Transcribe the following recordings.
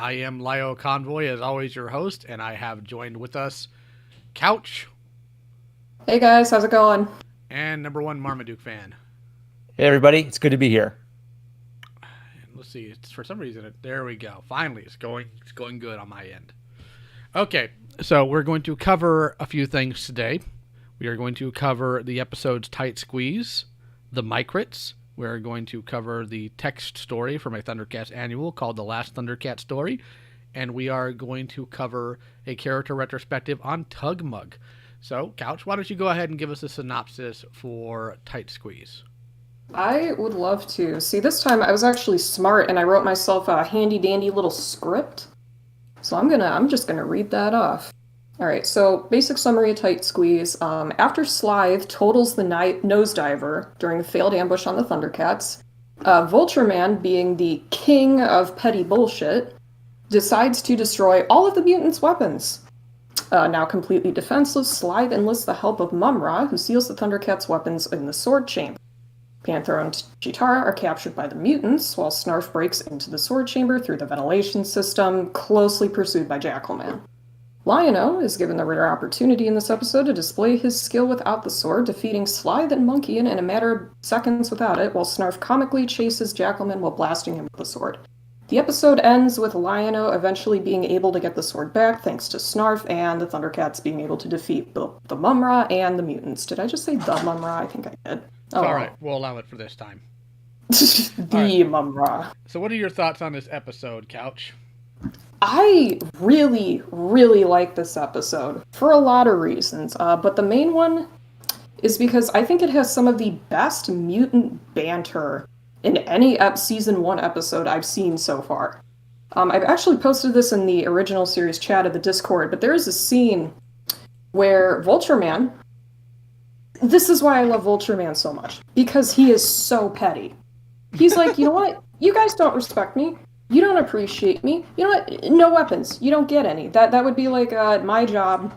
I am Lio Convoy, as always, your host, and I have joined with us Couch Hey guys, how's it going? and number one Marmaduke fan. Hey everybody, it's good to be here. And let's see, it's for some reason there we go. Finally, it's going good on my end. Okay, so we're going to cover a few things today. We are going to cover the episode's tight squeeze, the Micrits. We're going to cover the text story from a ThunderCats annual called The Last ThunderCat Story. And we are going to cover a character retrospective on TugMug. So, Couch, why don't you go ahead and give us a synopsis for Tight Squeeze? I would love to. See, this time I was actually smart and I wrote myself a handy dandy little script. So I'm just gonna read that off. All right, so basic summary of Tight Squeeze. After Slythe totals the nosediver during a failed ambush on the Thundercats, Vulture Man, being the king of petty bullshit, decides to destroy all of the mutants' weapons. Now completely defenseless, Slythe enlists the help of Mumra, who seals the Thundercats' weapons in the sword chamber. Panther and Chitara are captured by the mutants, while Snarf breaks into the sword chamber through the ventilation system, closely pursued by Jackalman. Lion-O is given the rare opportunity in this episode to display his skill without the sword, defeating Slythe and Monkeyan in a matter of seconds without it, while Snarf comically chases Jackalman while blasting him with the sword. The episode ends with Lion-O eventually being able to get the sword back thanks to Snarf and the Thundercats being able to defeat the Mumra and the mutants. Did I just say the Mumra? I think I did. Oh, all right, we'll allow it for this time. The right. Mumra. So, what are your thoughts on this episode, Couch? I really, really like this episode for a lot of reasons, but the main one is because I think it has some of the best mutant banter in any season 1 episode I've seen so far. I've actually posted this in the original series chat of the Discord, but there is a scene where Vulture Man. This is why I love Vulture Man so much, because he is so petty. He's like, you know what? You guys don't respect me. You don't appreciate me. You know what? No weapons. You don't get any. That would be like my job.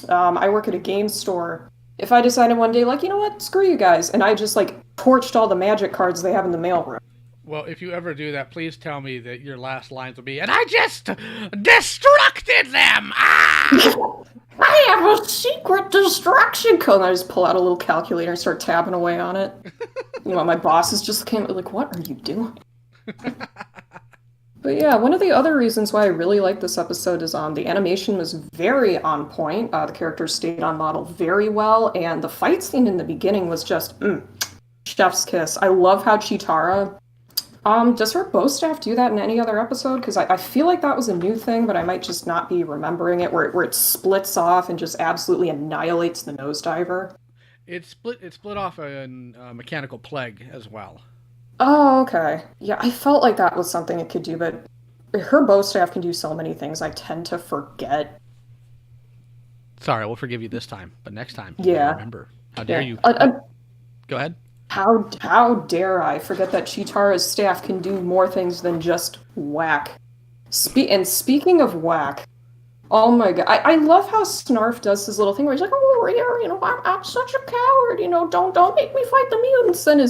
I work at a game store. If I decided one day, like, you know what? Screw you guys. And I just, like, torched all the magic cards they have in the mailroom. Well, if you ever do that, please tell me that your last lines will be, and I just destructed them! Ah! I have a secret destruction code. And I just pull out a little calculator and start tapping away on it. You know, my bosses just came like, what are you doing? But yeah, one of the other reasons why I really like this episode is the animation was very on point. The characters stayed on model very well, and the fight scene in the beginning was just chef's kiss. I love how Chitara. Does her bow staff do that in any other episode? Because I feel like that was a new thing, but I might just not be remembering it, where it splits off and just absolutely annihilates the nosediver. It split off a mechanical plague as well. Oh, okay. Yeah, I felt like that was something it could do, but her bow staff can do so many things I tend to forget. Sorry, we'll forgive you this time, but next time, Yeah. remember. How dare you? Go ahead. How dare I forget that Chitara's staff can do more things than just whack. And speaking of whack, oh my god, I love how Snarf does his little thing where he's like, oh, you know, I'm such a coward, you know, don't make me fight the mutants. And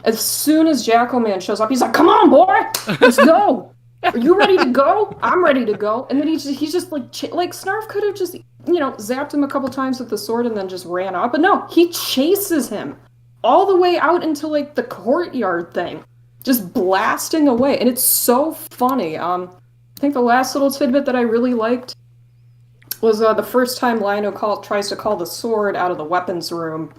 as soon as Jackalman shows up, he's like, come on, boy, let's go. Are you ready to go? I'm ready to go. And then he's just like Snarf could have just, you know, zapped him a couple times with the sword and then just ran off. But no, he chases him all the way out into like the courtyard thing, just blasting away. And it's so funny. I think the last little tidbit that I really liked was the first time Lion-O tries to call the sword out of the weapons room.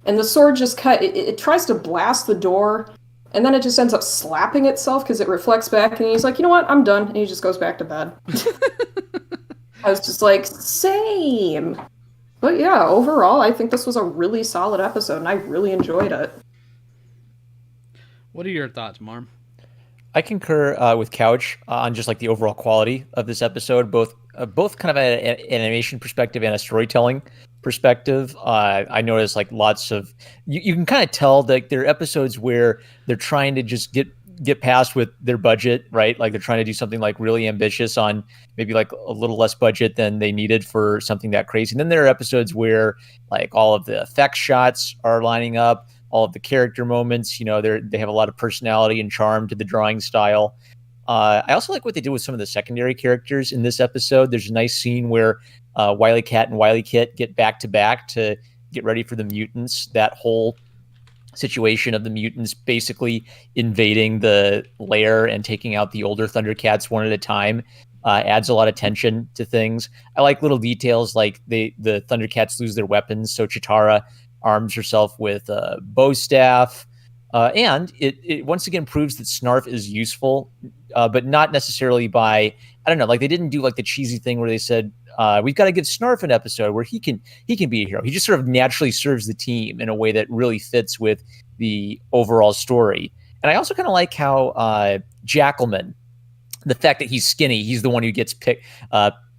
And the sword just it tries to blast the door, and then it just ends up slapping itself because it reflects back, and he's like, you know what, I'm done. And he just goes back to bed. I was just like, same. But yeah, overall, I think this was a really solid episode, and I really enjoyed it. What are your thoughts, Marm? I concur with Couch on just like the overall quality of this episode, both kind of an animation perspective and a storytelling perspective. I noticed like lots of you can kind of tell that there are episodes where they're trying to just get past with their budget, right? Like they're trying to do something like really ambitious on maybe like a little less budget than they needed for something that crazy. And then there are episodes where like all of the effects shots are lining up, all of the character moments, you know, they have a lot of personality and charm to the drawing style. I also like what they did with some of the secondary characters in this episode. There's a nice scene where Wily Cat and Wily Kit get back to get ready for the mutants. That whole situation of the mutants basically invading the lair and taking out the older Thundercats one at a time adds a lot of tension to things. I like little details like the Thundercats lose their weapons, so Chitara arms herself with a bow staff. And it once again proves that Snarf is useful, but not necessarily by, I don't know, like they didn't do like the cheesy thing where they said, we've got to give Snarf an episode where he can be a hero. He just sort of naturally serves the team in a way that really fits with the overall story. And I also kind of like how Jackalman, the fact that he's skinny, he's the one who gets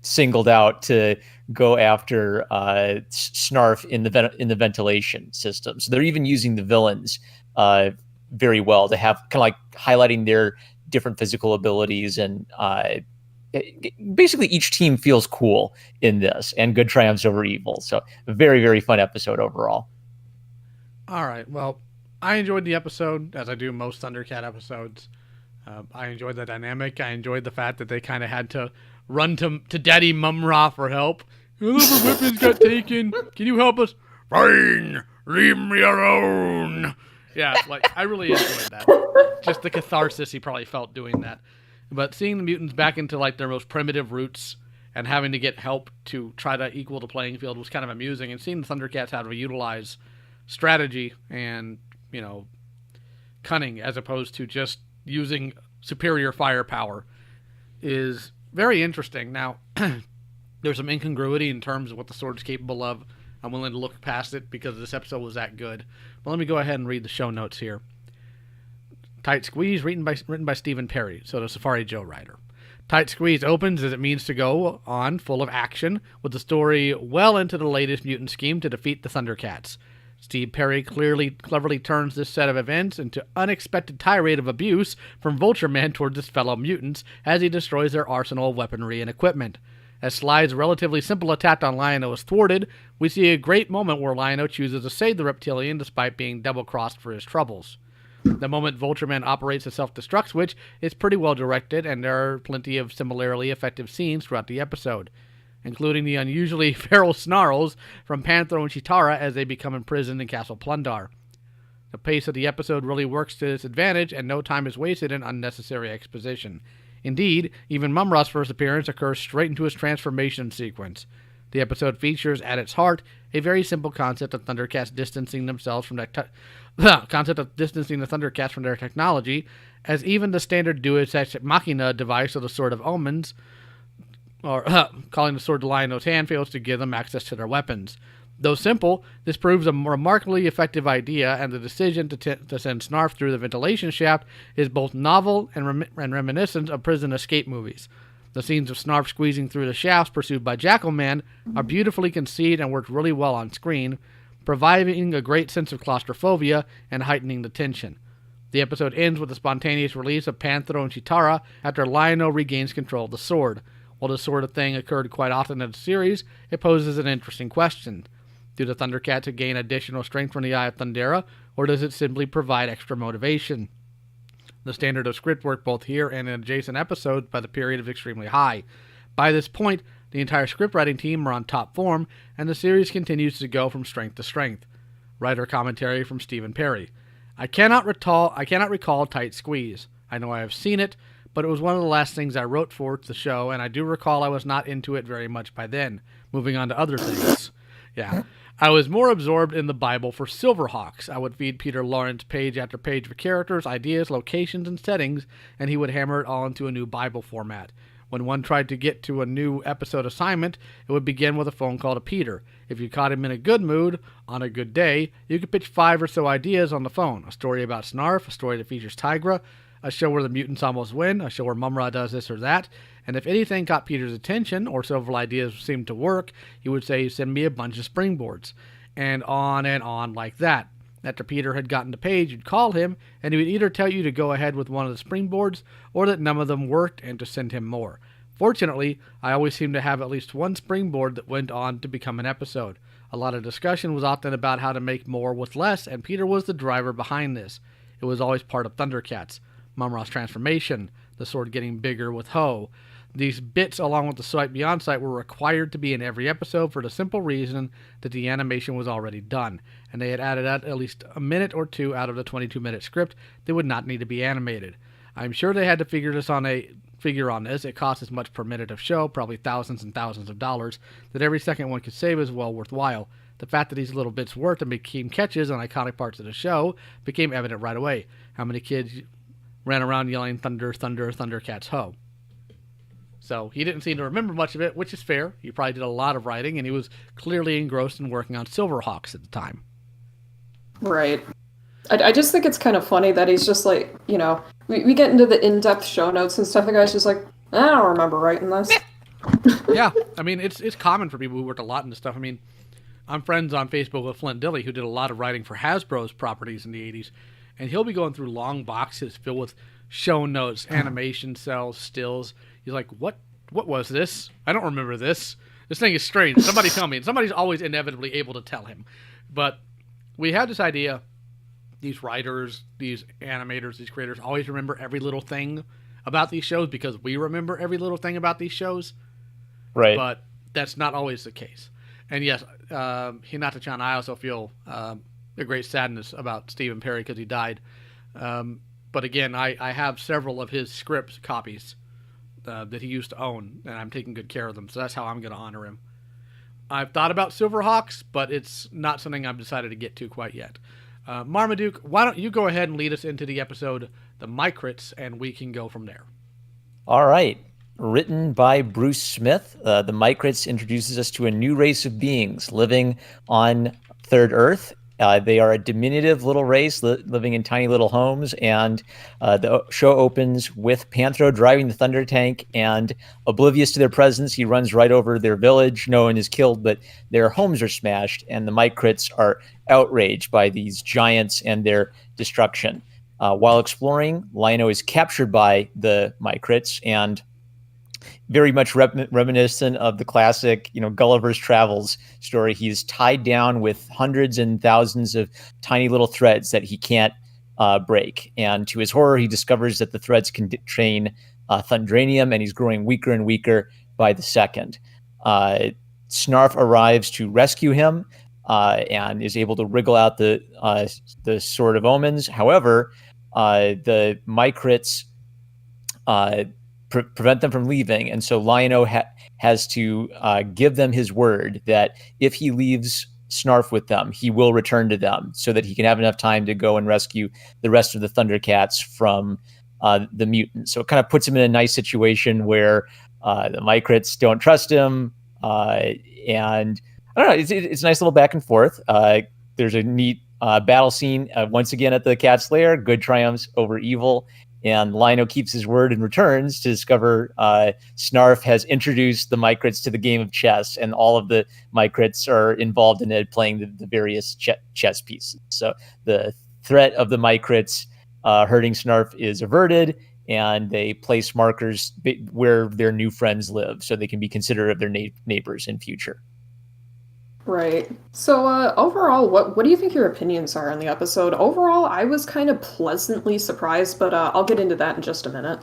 singled out to go after Snarf in the ventilation system. So they're even using the villains very well to have kind of like highlighting their different physical abilities, and basically each team feels cool in this, and good triumphs over evil. So a very, very fun episode overall. All right. Well, I enjoyed the episode, as I do most Thundercat episodes. I enjoyed the dynamic. I enjoyed the fact that they kind of had to run to Daddy Mumra for help. All of our weapons got taken. Can you help us? Fine. Leave me alone. Yeah, like I really enjoyed that. Just the catharsis he probably felt doing that. But seeing the mutants back into like their most primitive roots and having to get help to try to equal the playing field was kind of amusing. And seeing the Thundercats how to utilize strategy and, cunning as opposed to just using superior firepower is very interesting. Now, there's some incongruity in terms of what the sword's capable of. I'm willing to look past it because this episode was that good. But let me go ahead and read the show notes here. Tight Squeeze, written by Stephen Perry, so the Safari Joe writer. Tight Squeeze opens as it means to go on, full of action, with the story well into the latest mutant scheme to defeat the Thundercats. Steve Perry cleverly turns this set of events into unexpected tirade of abuse from Vulture Man towards his fellow mutants as he destroys their arsenal of weaponry and equipment. As Sly's relatively simple attack on Lion-O is thwarted, we see a great moment where Lion-O chooses to save the reptilian despite being double-crossed for his troubles. The moment Vulture Man operates a self-destruct switch is pretty well directed, and there are plenty of similarly effective scenes throughout the episode, including the unusually feral snarls from Panthro and Chitara as they become imprisoned in Castle Plundar. The pace of the episode really works to its advantage, and no time is wasted in unnecessary exposition. Indeed, even Mumra's first appearance occurs straight into his transformation sequence. The episode features, at its heart, a very simple concept of Thundercats distancing themselves from the concept of distancing the Thundercats from their technology, as even the standard Deus Ex Machina device of the Sword of Omens, or calling the sword to Lion-O's hand, fails to give them access to their weapons. Though simple, this proves a remarkably effective idea, and the decision to send Snarf through the ventilation shaft is both novel and reminiscent of prison escape movies. The scenes of Snarf squeezing through the shafts pursued by Jackalman are beautifully conceived and worked really well on screen, providing a great sense of claustrophobia and heightening the tension. The episode ends with the spontaneous release of Panthro and Chitara after Lion-O regains control of the sword. While this sort of thing occurred quite often in the series, it poses an interesting question. Do the Thundercats gain additional strength from the Eye of Thundera, or does it simply provide extra motivation? The standard of script work both here and in adjacent episodes by the period is extremely high. By this point, the entire scriptwriting team are on top form, and the series continues to go from strength to strength. Writer commentary from Stephen Perry. I cannot recall Tight Squeeze. I know I have seen it, but it was one of the last things I wrote for the show, and I do recall I was not into it very much by then. Moving on to other things. Yeah. I was more absorbed in the Bible for Silverhawks. I would feed Peter Lawrence page after page for characters, ideas, locations, and settings, and he would hammer it all into a new Bible format. When one tried to get to a new episode assignment, it would begin with a phone call to Peter. If you caught him in a good mood, on a good day, you could pitch 5 or so ideas on the phone. A story about Snarf, a story that features Tigra, a show where the mutants almost win, a show where Mumra does this or that, and if anything caught Peter's attention, or several ideas seemed to work, he would say, send me a bunch of springboards, and on like that. After Peter had gotten the page, you'd call him, and he would either tell you to go ahead with one of the springboards, or that none of them worked, and to send him more. Fortunately, I always seemed to have at least one springboard that went on to become an episode. A lot of discussion was often about how to make more with less, and Peter was the driver behind this. It was always part of ThunderCats. Mumra's transformation, the sword getting bigger with Ho. These bits, along with the Sight Beyond Sight, were required to be in every episode for the simple reason that the animation was already done, and they had added at least a minute or two out of the 22-minute script that would not need to be animated. I'm sure they had to figure on this. It costs as much per minute of show, probably thousands and thousands of dollars, that every second one could save is well worthwhile. The fact that these little bits worked and became catches on iconic parts of the show became evident right away. How many kids ran around yelling Thunder, Thunder, ThunderCats, Ho. So he didn't seem to remember much of it, which is fair. He probably did a lot of writing, and he was clearly engrossed in working on Silverhawks at the time. Right. I just think it's kind of funny that he's just like, we get into the in-depth show notes and stuff, and the guy's just like, I don't remember writing this. Yeah, I mean, it's common for people who worked a lot into stuff. I mean, I'm friends on Facebook with Flint Dilley, who did a lot of writing for Hasbro's properties in the 80s, and he'll be going through long boxes filled with show notes, animation cells, stills. He's like, what was this? I don't remember this. This thing is strange. Somebody tell me. And somebody's always inevitably able to tell him. But we had this idea, these writers, these animators, these creators always remember every little thing about these shows because we remember every little thing about these shows. Right. But that's not always the case. And yes, Hinata-chan, I also feel a great sadness about Stephen Perry because he died. But again, I have several of his script copies that he used to own, and I'm taking good care of them. So that's how I'm going to honor him. I've thought about Silverhawks, but it's not something I've decided to get to quite yet. Marmaduke, why don't you go ahead and lead us into the episode, The Micrits, and we can go from there. All right. Written by Bruce Smith, the Micrits introduces us to a new race of beings living on Third Earth. They are a diminutive little race living in tiny little homes, and the show opens with Panthro driving the Thunder Tank, and oblivious to their presence, he runs right over their village. No one is killed, but their homes are smashed, and the Micrits are outraged by these giants and their destruction. While exploring, Lino is captured by the Micrits, and very much reminiscent of the classic, Gulliver's Travels story. He's tied down with hundreds and thousands of tiny little threads that he can't break. And to his horror, he discovers that the threads contain thundranium, and he's growing weaker and weaker by the second. Snarf arrives to rescue him and is able to wriggle out the Sword of Omens. However, the Micrits prevent them from leaving, and so Lion-O has to give them his word that if he leaves Snarf with them, he will return to them, so that he can have enough time to go and rescue the rest of the ThunderCats from the mutants. So it kind of puts him in a nice situation where the Micrits don't trust him, and I don't know. It's a nice little back and forth. There's a neat battle scene once again at the Cat's Lair. Good triumphs over evil. And Lino keeps his word and returns to discover Snarf has introduced the Micrits to the game of chess, and all of the Micrits are involved in it, playing the various chess pieces. So the threat of the Micrits hurting Snarf is averted, and they place markers where their new friends live, so they can be considerate of their neighbors in future. Right. So overall, what do you think your opinions are on the episode? Overall, I was kind of pleasantly surprised, but I'll get into that in just a minute.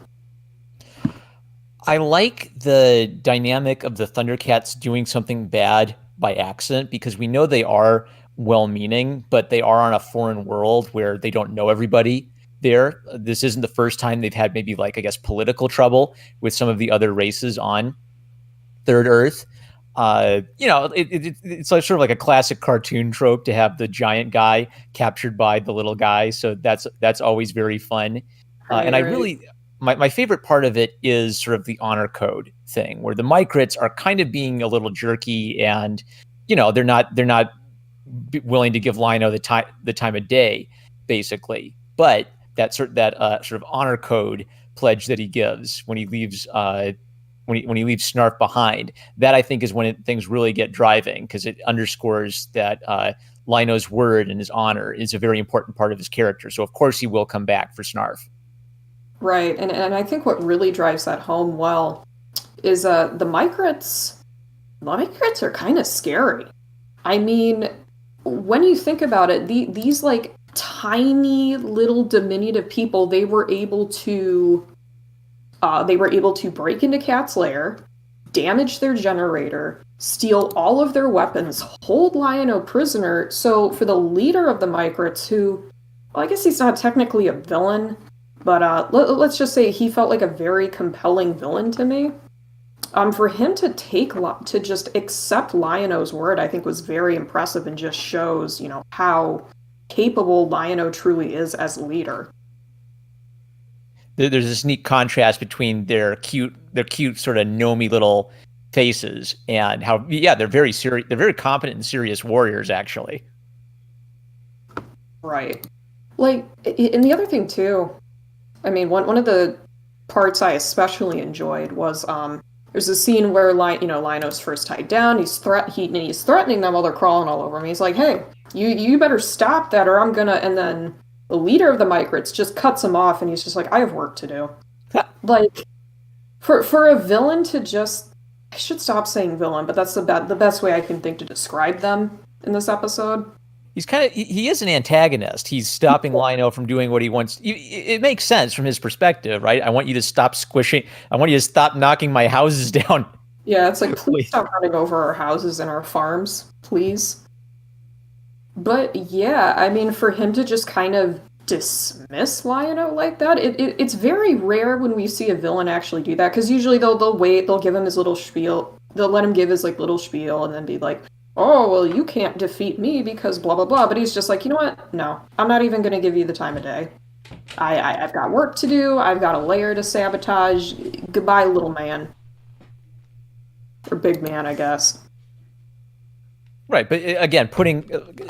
I like the dynamic of the ThunderCats doing something bad by accident, because we know they are well-meaning, but they are on a foreign world where they don't know everybody there. This isn't the first time they've had maybe political trouble with some of the other races on Third Earth. It's sort of like a classic cartoon trope to have the giant guy captured by the little guy. So that's always very fun. And I really, my favorite part of it is sort of the honor code thing, where the Micrits are kind of being a little jerky, and they're not willing to give Lino the time of day, basically. But that sort of honor code pledge that he gives when he leaves. When he leaves Snarf behind, that I think is when things really get driving, because it underscores that Lino's word and his honor is a very important part of his character. So of course he will come back for Snarf. Right, and I think what really drives that home well is the Micrits. The Micrits are kind of scary. I mean, when you think about it, these tiny little diminutive people, they were able to they were able to break into Cat's lair, damage their generator, steal all of their weapons, hold Lion-O prisoner. So for the leader of the Micrits, who, well, I guess he's not technically a villain, but let's just say he felt like a very compelling villain to me. For him to to just accept Lion-O's word, I think was very impressive and just shows, how capable Lion-O truly is as a leader. There's this neat contrast between their cute sort of gnomey little faces and how, they're very serious. They're very competent and serious warriors, actually. Right. Like, and the other thing too, I mean, one of the parts I especially enjoyed was there's a scene where Lion-O's first tied down. He's threatening them while they're crawling all over him. He's like, "Hey, you better stop that, or I'm gonna." And then the leader of the Micrits just cuts him off, and he's just like, "I have work to do." Like, for a villain to just, I should stop saying villain, but that's the best way I can think to describe them in this episode. He is an antagonist. He's stopping Lion-O from doing what he wants. It makes sense from his perspective, right? I want you to stop squishing. I want you to stop knocking my houses down. Yeah, it's like, please stop running over our houses and our farms, please. But yeah, I mean, for him to just kind of dismiss Lion-O like that, it's very rare when we see a villain actually do that, because usually they'll wait, they'll give him his little spiel, they'll let him give his like little spiel and then be like, "Oh, well, you can't defeat me because blah, blah, blah." But he's just like, you know what? No, I'm not even going to give you the time of day. I've got work to do. I've got a lair to sabotage. Goodbye, little man. Or big man, I guess. Right, but again,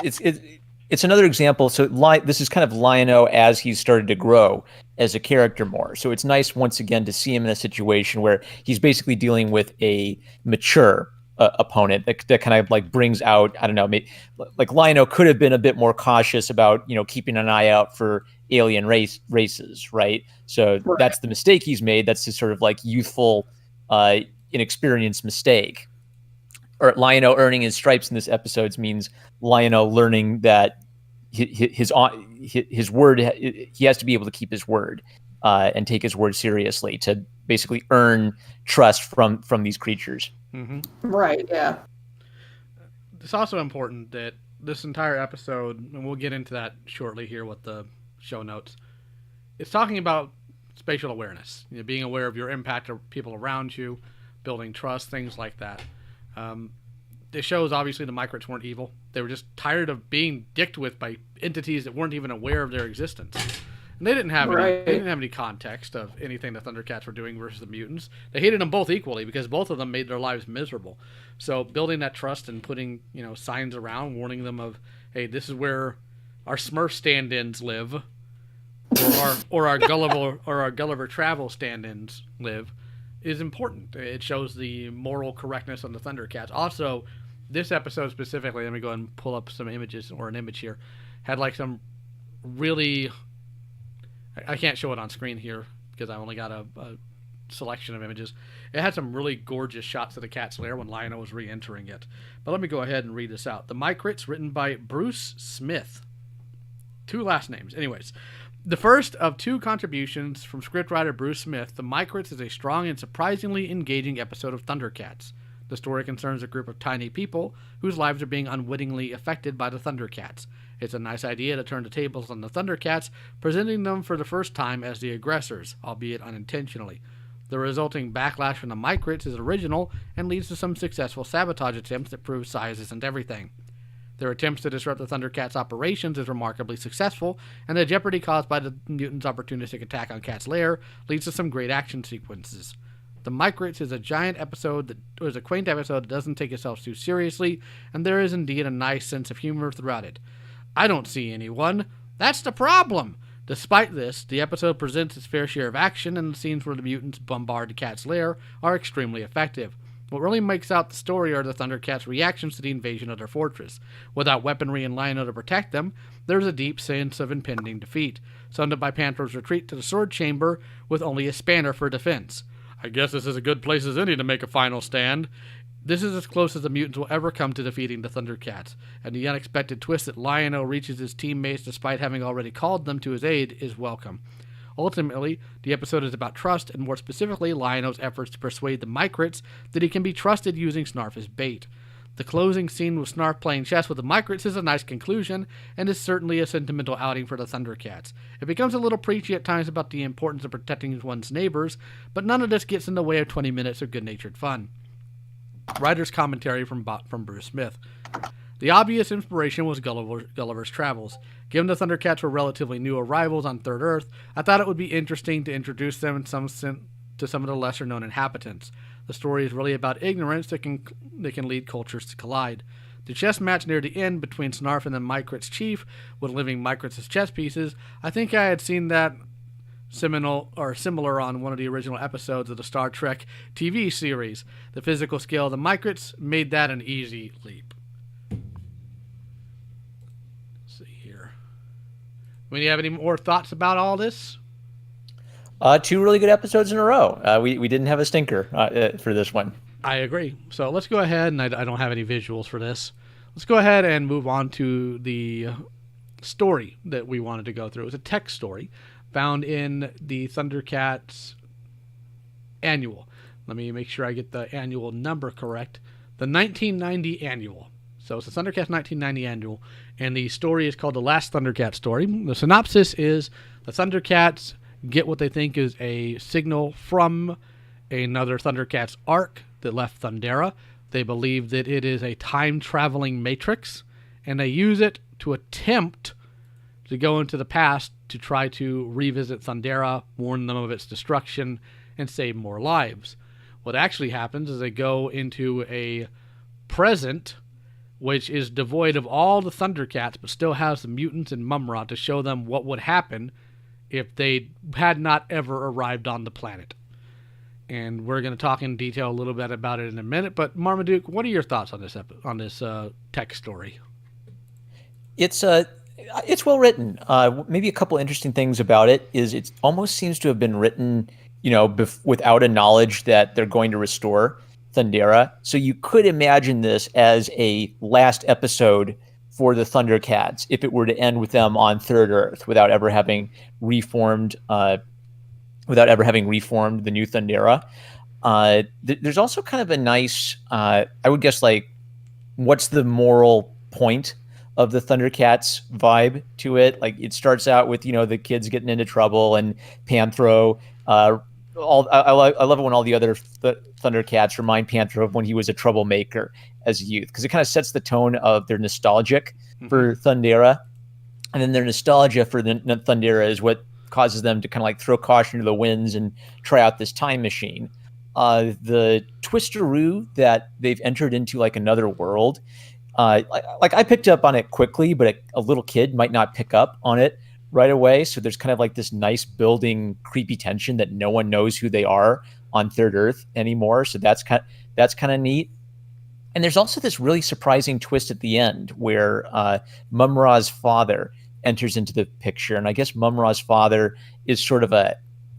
it's another example. So this is kind of Lion-O as he's started to grow as a character more. So it's nice once again to see him in a situation where he's basically dealing with a mature opponent that kind of like brings out, I don't know, maybe, like Lion-O could have been a bit more cautious about, keeping an eye out for alien races, right? So that's the mistake he's made. That's his sort of like youthful, inexperienced mistake. Or Lion-O earning his stripes in this episode means Lion-O learning that his word, he has to be able to keep his word and take his word seriously to basically earn trust from these creatures. Mm-hmm. Right, yeah. It's also important that this entire episode, and we'll get into that shortly here with the show notes, it's talking about spatial awareness, being aware of your impact of people around you, building trust, things like that. It shows obviously the Micrits weren't evil. They were just tired of being dicked with by entities that weren't even aware of their existence. And they didn't have any context of anything the ThunderCats were doing versus the mutants. They hated them both equally because both of them made their lives miserable. So building that trust and putting, signs around, warning them of, hey, this is where our Smurf stand-ins live, or our Gulliver Travel stand-ins live, is important. It shows the moral correctness of the ThunderCats. Also, this episode specifically, let me go and pull up some images, or an image here, had like some really, I can't show it on screen here because I only got a selection of images. It had some really gorgeous shots of the cat's lair when Lion-O was re-entering it. But let me go ahead and read this out. The Micrits, written by Bruce Smith. 2 last names. Anyways, the first of 2 contributions from scriptwriter Bruce Smith, The Micrits is a strong and surprisingly engaging episode of ThunderCats. The story concerns a group of tiny people whose lives are being unwittingly affected by the ThunderCats. It's a nice idea to turn the tables on the ThunderCats, presenting them for the first time as the aggressors, albeit unintentionally. The resulting backlash from the Micrits is original and leads to some successful sabotage attempts that prove size isn't everything. Their attempts to disrupt the ThunderCats' operations is remarkably successful, and the jeopardy caused by the mutants' opportunistic attack on Cat's lair leads to some great action sequences. The Micrits is a quaint episode that doesn't take itself too seriously, and there is indeed a nice sense of humor throughout it. I don't see anyone. That's the problem. Despite this, the episode presents its fair share of action, and the scenes where the mutants bombard the Cat's lair are extremely effective. What really makes out the story are the ThunderCats' reactions to the invasion of their fortress. Without weaponry and Lion-O to protect them, there's a deep sense of impending defeat, summed up by Panther's retreat to the sword chamber with only a spanner for defense. I guess this is as good place as any to make a final stand. This is as close as the mutants will ever come to defeating the ThunderCats, and the unexpected twist that Lion-O reaches his teammates despite having already called them to his aid is welcome. Ultimately, the episode is about trust, and more specifically, Lion-O's efforts to persuade the Micrits that he can be trusted using Snarf as bait. The closing scene with Snarf playing chess with the Micrits is a nice conclusion, and is certainly a sentimental outing for the Thundercats. It becomes a little preachy at times about the importance of protecting one's neighbors, but none of this gets in the way of 20 minutes of good-natured fun. Writer's commentary from Bruce Smith. The obvious inspiration was Gulliver's Travels. Given the Thundercats were relatively new arrivals on Third Earth, I thought it would be interesting to introduce them to some of the lesser-known inhabitants. The story is really about ignorance that can lead cultures to collide. The chess match near the end between Snarf and the Micrits chief, with living Micrits as chess pieces, I think I had seen that similar on one of the original episodes of the Star Trek TV series. The physical skill of the Micrits made that an easy leap. Let's see here. Do you have any more thoughts about all this? 2 really good episodes in a row. We didn't have a stinker for this one. I agree. So let's go ahead, and I don't have any visuals for this. Let's go ahead and move on to the story that we wanted to go through. It was a text story found in the ThunderCats annual. Let me make sure I get the annual number correct. The 1990 annual. So it's the ThunderCats 1990 annual, and the story is called The Last Thundercat Story. The synopsis is the Thundercats get what they think is a signal from another Thundercats arc that left Thundera. They believe that it is a time-traveling matrix, and they use it to attempt to go into the past to try to revisit Thundera, warn them of its destruction, and save more lives. What actually happens is they go into a present which is devoid of all the Thundercats, but still has the mutants and Mumra to show them what would happen if they had not ever arrived on the planet. And we're going to talk in detail a little bit about it in a minute. But Marmaduke, what are your thoughts on this text story? It's well written. Maybe a couple interesting things about it is it almost seems to have been written, without a knowledge that they're going to restore Thundera. So you could imagine this as a last episode for the Thundercats if it were to end with them on Third Earth without ever having reformed the new Thundera. There's also kind of a nice, I would guess, like, what's the moral point of the Thundercats vibe to it? Like, it starts out with, the kids getting into trouble and Panthro. I love it when all the other Thundercats remind Panthro of when he was a troublemaker as a youth, because it kind of sets the tone of they're nostalgic for Thundera, and then their nostalgia for the Thundera is what causes them to kind of like throw caution to the winds and try out this time machine. The twisteroo that they've entered into like another world, like I picked up on it quickly, but a little kid might not pick up on it right away. So there's kind of like this nice building creepy tension that no one knows who they are on Third Earth anymore. So that's kind of neat. And there's also this really surprising twist at the end where Mumra's father enters into the picture. And I guess Mumra's father is sort of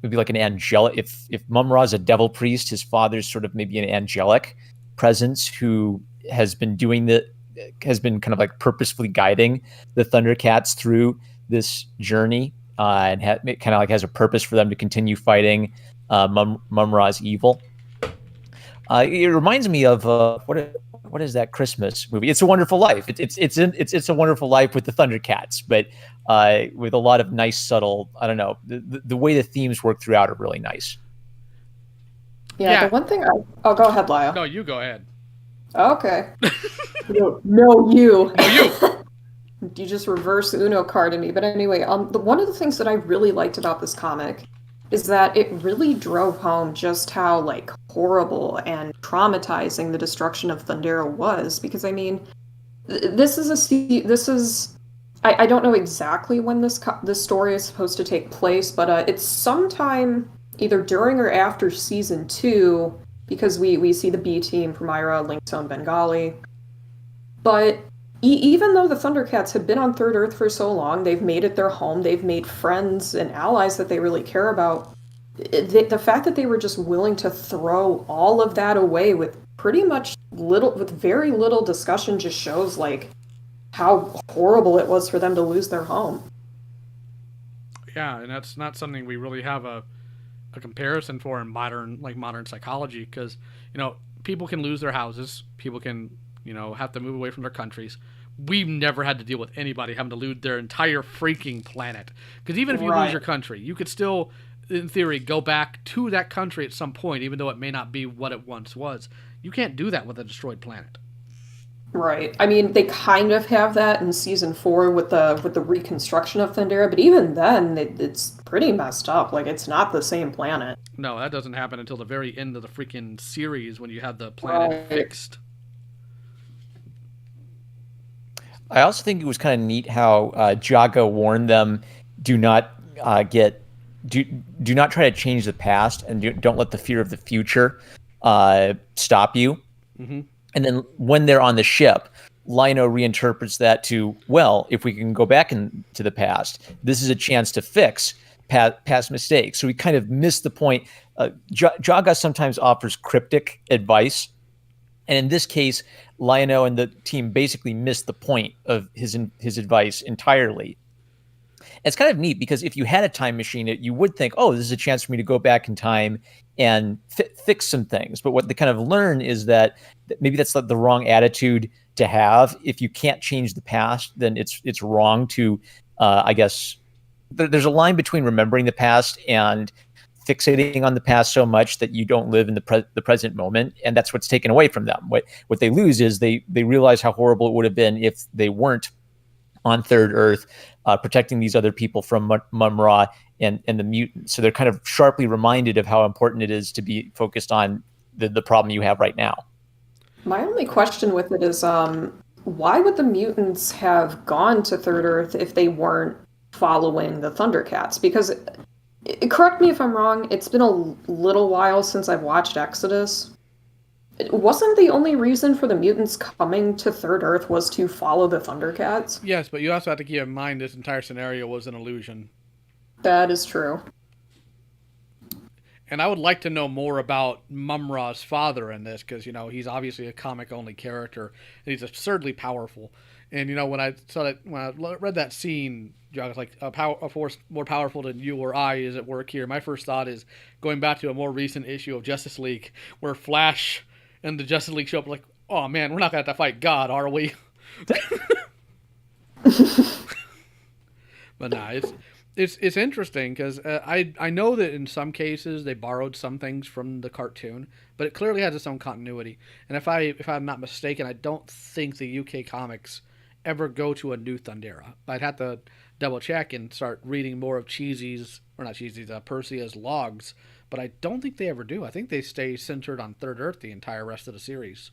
maybe like an angelic. If Mumra's a devil priest, his father's sort of maybe an angelic presence who has been kind of like purposefully guiding the Thundercats through this journey, and kind of like has a purpose for them to continue fighting Mumra's evil. It reminds me of what is that Christmas movie? It's a Wonderful Life. It's a Wonderful Life with the Thundercats, but with a lot of nice subtle. I don't know, the way the themes work throughout are really nice. Yeah. The one thing go ahead, Lyle. No, you go ahead. Okay. No, you. No, you. You just reverse Uno carded me. But anyway, one of the things that I really liked about this comic is that it really drove home just how like horrible and traumatizing the destruction of Thundera was. Because I mean, I don't know exactly when this story is supposed to take place, but it's sometime either during or after season 2, because we see the B team, Primira, Linkzone, Bengali. But even though the Thundercats have been on Third Earth for so long, they've made it their home, they've made friends and allies that they really care about, the fact that they were just willing to throw all of that away with very little discussion just shows like how horrible it was for them to lose their home. Yeah, and that's not something we really have a comparison for in modern psychology, because people can lose their houses, people can have to move away from their countries. We've never had to deal with anybody having to lose their entire freaking planet, because even if you lose your country, you could still in theory go back to that country at some point, even though it may not be what it once was. You can't do that with a destroyed planet. Right. I mean, they kind of have that in season 4 with the reconstruction of Thundera, but even then, it's pretty messed up. Like, it's not the same planet. No, that doesn't happen until the very end of the freaking series when you have the planet fixed. I also think it was kind of neat how Jaga warned them, do not do not try to change the past, and don't let the fear of the future stop you. Mm-hmm. And then when they're on the ship, Lino reinterprets that to, well, if we can go back into the past, this is a chance to fix past mistakes. So we kind of missed the point. Jaga sometimes offers cryptic advice. And in this case, Lino and the team basically missed the point of his advice entirely. It's kind of neat because if you had a time machine, you would think, oh, this is a chance for me to go back in time and fix some things. But what they kind of learn is that maybe that's the wrong attitude to have. If you can't change the past, then it's wrong to, I guess, there's a line between remembering the past and fixating on the past so much that you don't live in the present moment, and that's what's taken away from them. What they lose is they realize how horrible it would have been if they weren't on Third Earth, protecting these other people from Mum-Ra and the mutants. So they're kind of sharply reminded of how important it is to be focused on the problem you have right now. My only question with it is, why would the mutants have gone to Third Earth if they weren't following the Thundercats? Because, correct me if I'm wrong, it's been a little while since I've watched Exodus. Wasn't the only reason for the mutants coming to Third Earth was to follow the Thundercats? Yes, but you also have to keep in mind this entire scenario was an illusion. That is true. And I would like to know more about Mum-Ra's father in this, because, he's obviously a comic-only character, and he's absurdly powerful. And, when I read that scene, John, it's like a force more powerful than you or I is at work here. My first thought is going back to a more recent issue of Justice League, where Flash and the Justice League show up like, oh man, we're not going to have to fight God, are we? But nah, it's interesting because I know that in some cases they borrowed some things from the cartoon, but it clearly has its own continuity. And if I'm not mistaken, I don't think the UK comics ever go to a new Thundera. I'd have to double check and start reading more of Persea's logs, but I don't think they ever do. I think they stay centered on Third Earth the entire rest of the series.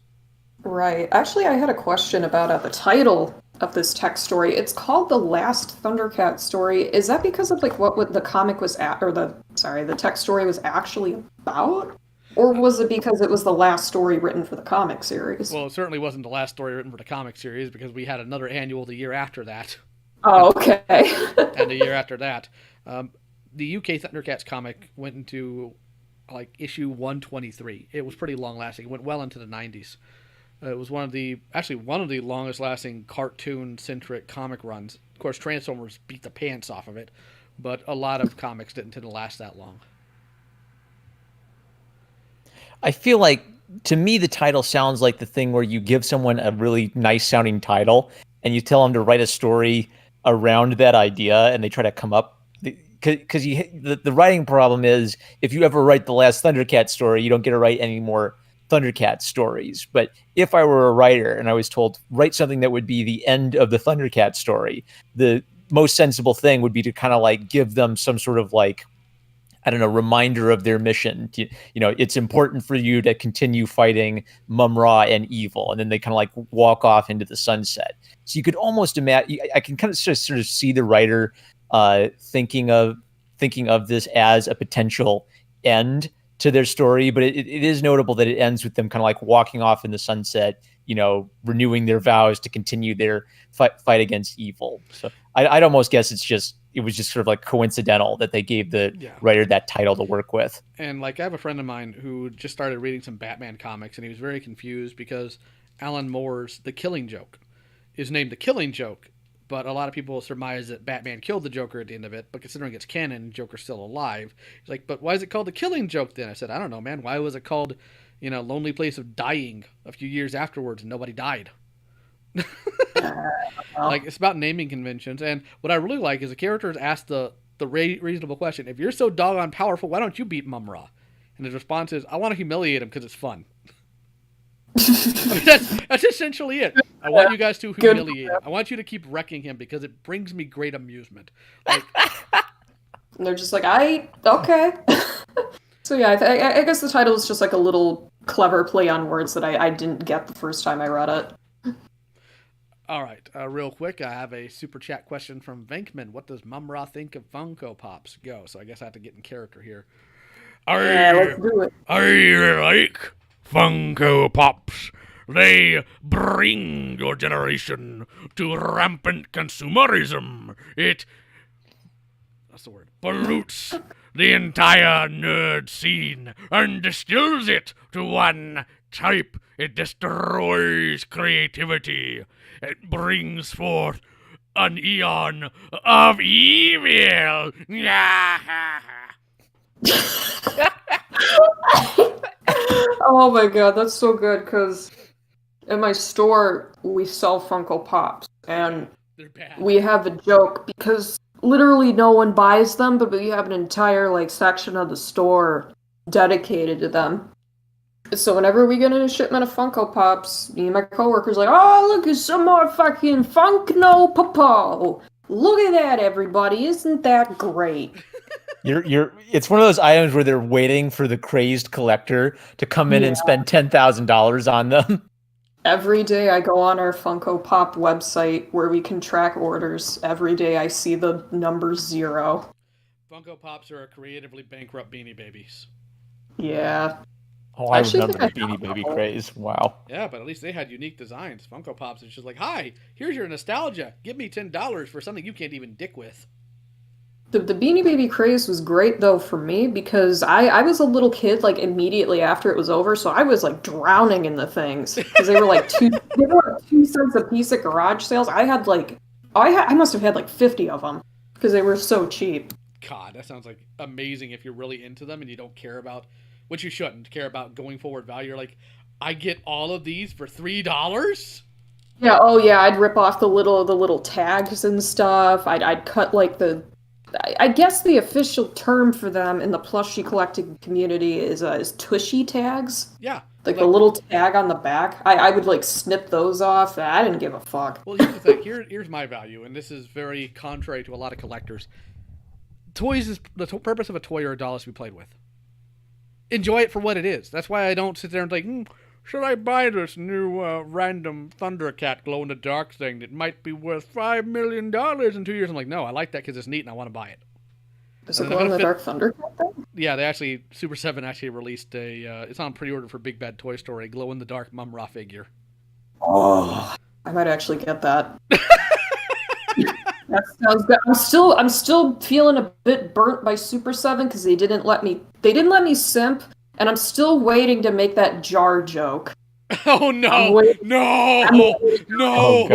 Right. Actually, I had a question about the title of this text story. It's called The Last Thundercat Story. Is that because of what the comic was the text story was actually about? Or was it because it was the last story written for the comic series? Well, it certainly wasn't the last story written for the comic series, because we had another annual the year after that. Oh, okay. And the year after that. The UK ThunderCats comic went into issue 123. It was pretty long lasting. It went well into the 90s. It was one of the longest lasting cartoon centric comic runs. Of course, Transformers beat the pants off of it, but a lot of comics didn't tend to last that long. I feel like, to me, the title sounds like the thing where you give someone a really nice sounding title and you tell them to write a story around that idea, and they try to come up. Because the writing problem is, if you ever write the last Thundercat story, you don't get to write any more Thundercat stories. But if I were a writer and I was told, write something that would be the end of the Thundercat story, the most sensible thing would be to kind of give them some sort of reminder of their mission. It's important for you to continue fighting Mum-Ra and evil. And then they kind of walk off into the sunset. So you could almost imagine, I can kind of sort of see the writer thinking of this as a potential end to their story, but it is notable that it ends with them kind of walking off in the sunset, renewing their vows to continue their fight against evil. So I'd almost guess it was just sort of coincidental that they gave the writer that title to work with. And I have a friend of mine who just started reading some Batman comics, and he was very confused because Alan Moore's The Killing Joke is named The Killing Joke, but a lot of people surmise that Batman killed the Joker at the end of it. But considering it's canon, Joker's still alive. He's like, but why is it called the Killing Joke then? I said, I don't know, man. Why was it called, Lonely Place of Dying a few years afterwards and nobody died? Like, it's about naming conventions. And what I really like is the characters ask the reasonable question. If you're so doggone powerful, why don't you beat Mum-Ra? And his response is, I want to humiliate him because it's fun. That's essentially it. I want you guys to humiliate him. I want you to keep wrecking him because it brings me great amusement. Like, and they're just like, okay. So yeah, I guess the title is just like a little clever play on words that I didn't get the first time I read it. All right, real quick, I have a super chat question from Venkman. What does Mum-Ra think of Funko Pops? Go. So I guess I have to get in character here. Let's do it. I like Funko Pops. They bring your generation to rampant consumerism. That's the word, pollutes the entire nerd scene and distills it to one type. It destroys creativity. It brings forth an eon of evil. Oh my god, that's so good, because in my store, we sell Funko Pops, and They're bad. we have a joke, because literally no one buys them, but we have an entire, section of the store dedicated to them. So whenever we get in a shipment of Funko Pops, me and my coworkers are like, oh, look, it's some more fucking Funkno Popo. Look at that, everybody. Isn't that great? It's one of those items where they're waiting for the crazed collector to come in and spend $10,000 on them. Every day I go on our Funko Pop website where we can track orders. Every day I see the number 0. Funko Pops are a creatively bankrupt Beanie Babies. Yeah. Oh, I Actually, remember the think I Beanie have Baby a couple. craze. Wow. Yeah, but at least they had unique designs. Funko Pops is just like, hi, here's your nostalgia. Give me $10 for something you can't even dick with. The Beanie Baby craze was great, though, for me, because I was a little kid, immediately after it was over, so I was, drowning in the things. Because they were, 2 cents a piece at garage sales. I had, I must have had, 50 of them, because they were so cheap. God, that sounds like amazing if you're really into them and you don't care about, which you shouldn't care about going forward value. You're like, I get all of these for $3? Yeah, oh yeah, I'd rip off the little tags and stuff. I'd cut, I guess the official term for them in the plushie collecting community is tushy tags. Yeah. Like the little tag on the back. I would snip those off. I didn't give a fuck. Well, here's the thing. Here's my value, and this is very contrary to a lot of collectors. Toys is the purpose of a toy or a doll is to be played with. Enjoy it for what it is. That's why I don't sit there and think, should I buy this new random Thundercat glow-in-the-dark thing that might be worth $5 million in 2 years? I'm like, no, I like that because it's neat and I want to buy it. Is it glow-in-the-dark Thundercat thing? Yeah, they actually, Super 7 actually released it's on pre-order for Big Bad Toy Store, a glow-in-the-dark Mum-Ra figure. Oh, I might actually get that. That sounds good. I'm still feeling a bit burnt by Super 7 because they didn't let me simp, and I'm still waiting to make that jar joke. Oh no! No! Oh,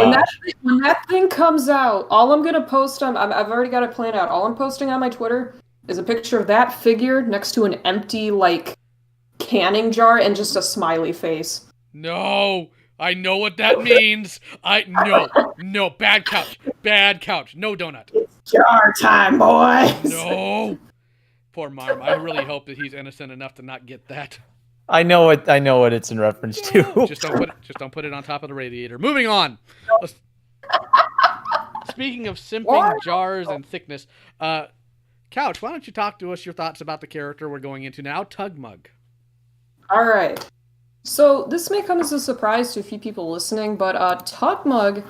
When that thing comes out, all I'm gonna post on I've already got it planned out. All I'm posting on my Twitter is a picture of that figure next to an empty canning jar and just a smiley face. No! I know what that means. No, bad couch. No donut. It's jar time, boys. No. Poor Marm. I really hope that he's innocent enough to not get that. I know what it's in reference to. Just don't put it on top of the radiator. Moving on. Speaking of simping jars and thickness, Couch, why don't you talk to us your thoughts about the character we're going into now, TugMug. All right. So this may come as a surprise to a few people listening, but TugMug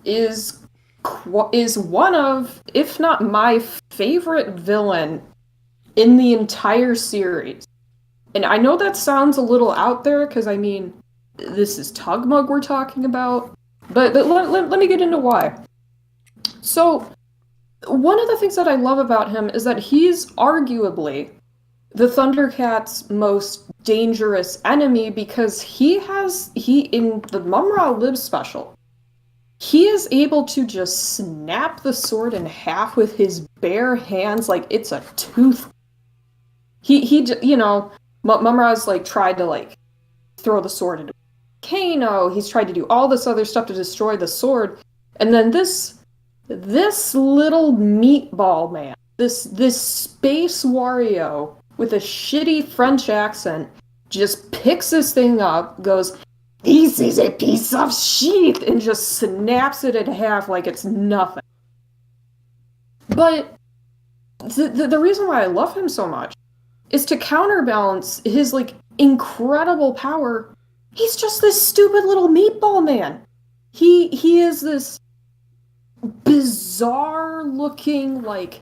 is one of, if not my favorite villain in the entire series. And I know that sounds a little out there, because, this is TugMug we're talking about, but let me get into why. So, one of the things that I love about him is that he's arguably the Thundercats' most dangerous enemy, because he in the Mum-Ra Live special, he is able to just snap the sword in half with his bare hands like it's a tooth. You know, Mumra's like tried to like throw the sword into a volcano. He's tried to do all this other stuff to destroy the sword, and then this little meatball man, this space Wario with a shitty French accent, just picks this thing up, goes, "This is a piece of shit," and just snaps it in half like it's nothing. But the reason why I love him so much is to counterbalance his like incredible power. He's just this stupid little meatball man. He is this bizarre looking like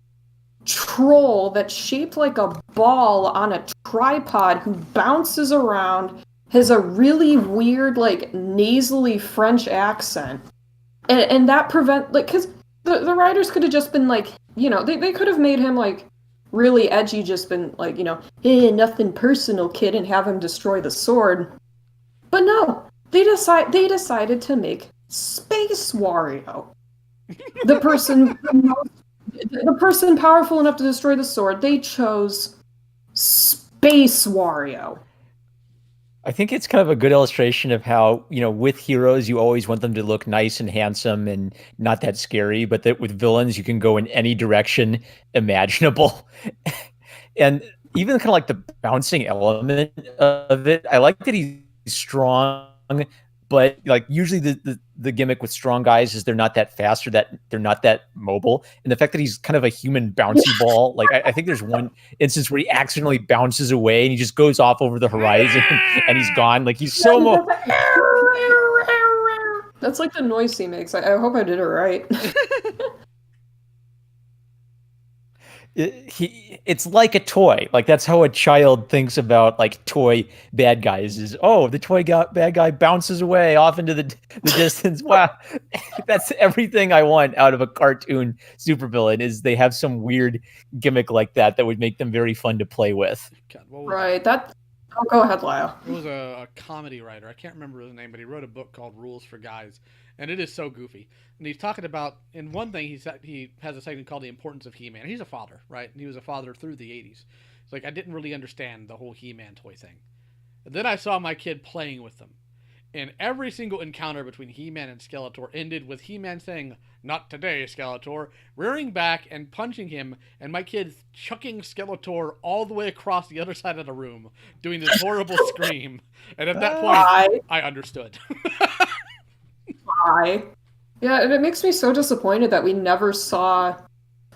troll that's shaped like a ball on a tripod who bounces around, has a really weird like nasally French accent, and that because the writers could have just been like, you know, they could have made him like really edgy, just been like, you know, hey, nothing personal, kid, and have him destroy the sword. But no, they decided to make Space Wario the person powerful enough to destroy the sword. They chose Space Wario. I think it's kind of a good illustration of how, you know, with heroes, you always want them to look nice and handsome and not that scary, but that with villains, you can go in any direction imaginable. And even kind of like the bouncing element of it, I like that he's strong, but like usually the gimmick with strong guys is they're not that fast or that they're not that mobile. And the fact that he's kind of a human bouncy ball, like I think there's one instance where he accidentally bounces away and he just goes off over the horizon and he's gone. Like he's so mobile. That's like the noise he makes. I hope I did it right. It's like a toy. Like that's how a child thinks about like toy bad guys is, oh, the bad guy bounces away off into the distance. Wow. That's everything I want out of a cartoon supervillain is they have some weird gimmick like that would make them very fun to play with. God, right. Oh, go ahead, Lyle. It was a comedy writer. I can't remember his name, but he wrote a book called Rules for Guys, and it is so goofy. And he's talking about, in one thing, he has a segment called The Importance of He-Man. He's a father, right? And he was a father through the 80s. It's like, I didn't really understand the whole He-Man toy thing. And then I saw my kid playing with them. And every single encounter between He-Man and Skeletor ended with He-Man saying, "Not today, Skeletor," rearing back and punching him, and my kid chucking Skeletor all the way across the other side of the room, doing this horrible scream. And at that point, I understood. Why? Yeah, and it makes me so disappointed that we never saw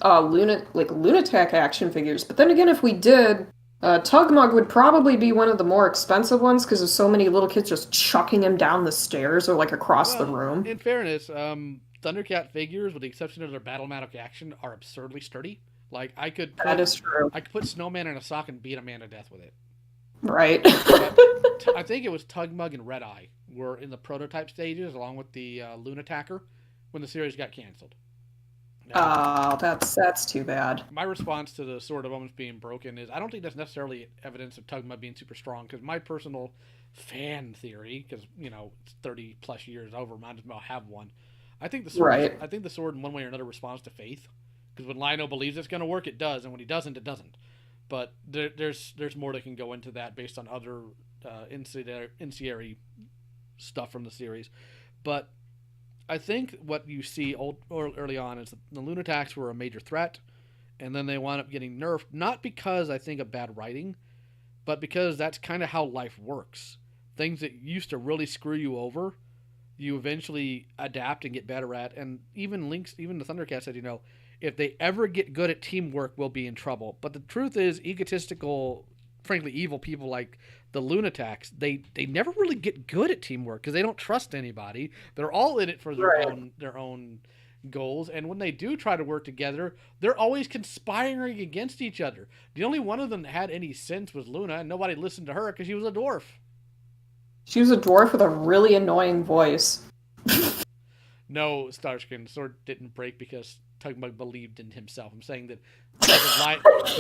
Lunatic action figures. But then again, if we did, TugMug would probably be one of the more expensive ones because there's so many little kids just chucking him down the stairs or like across the room. In fairness, Thundercat figures, with the exception of their Battlematic action, are absurdly sturdy. Like that is true. I could put Snowman in a sock and beat a man to death with it. Right. I think it was TugMug and Red Eye were in the prototype stages along with the Lunatacker when the series got canceled. Oh, that's too bad. My response to the Sword of Omens being broken is I don't think that's necessarily evidence of TugMug being super strong, because my personal fan theory, because you know it's 30 plus years over, might as well have one. I think the sword. Right. I think the sword in one way or another responds to faith, because when Lionel believes it's going to work, it does, and when he doesn't, it doesn't. But there's more that can go into that based on other incendiary stuff from the series, but I think what you see early on is the Lunatics were a major threat, and then they wound up getting nerfed, not because I think of bad writing, but because that's kind of how life works. Things that used to really screw you over, you eventually adapt and get better at. And even the ThunderCats said, you know, if they ever get good at teamwork, we'll be in trouble. But the truth is, egotistical, frankly evil people like the Lunatics, they never really get good at teamwork because they don't trust anybody. They're all in it for their own goals, and when they do try to work together, they're always conspiring against each other. The only one of them that had any sense was Luna, and nobody listened to her because she was a dwarf. She was a dwarf with a really annoying voice. No, Starscream, the sword didn't break because TugMug believed in himself. I'm saying that because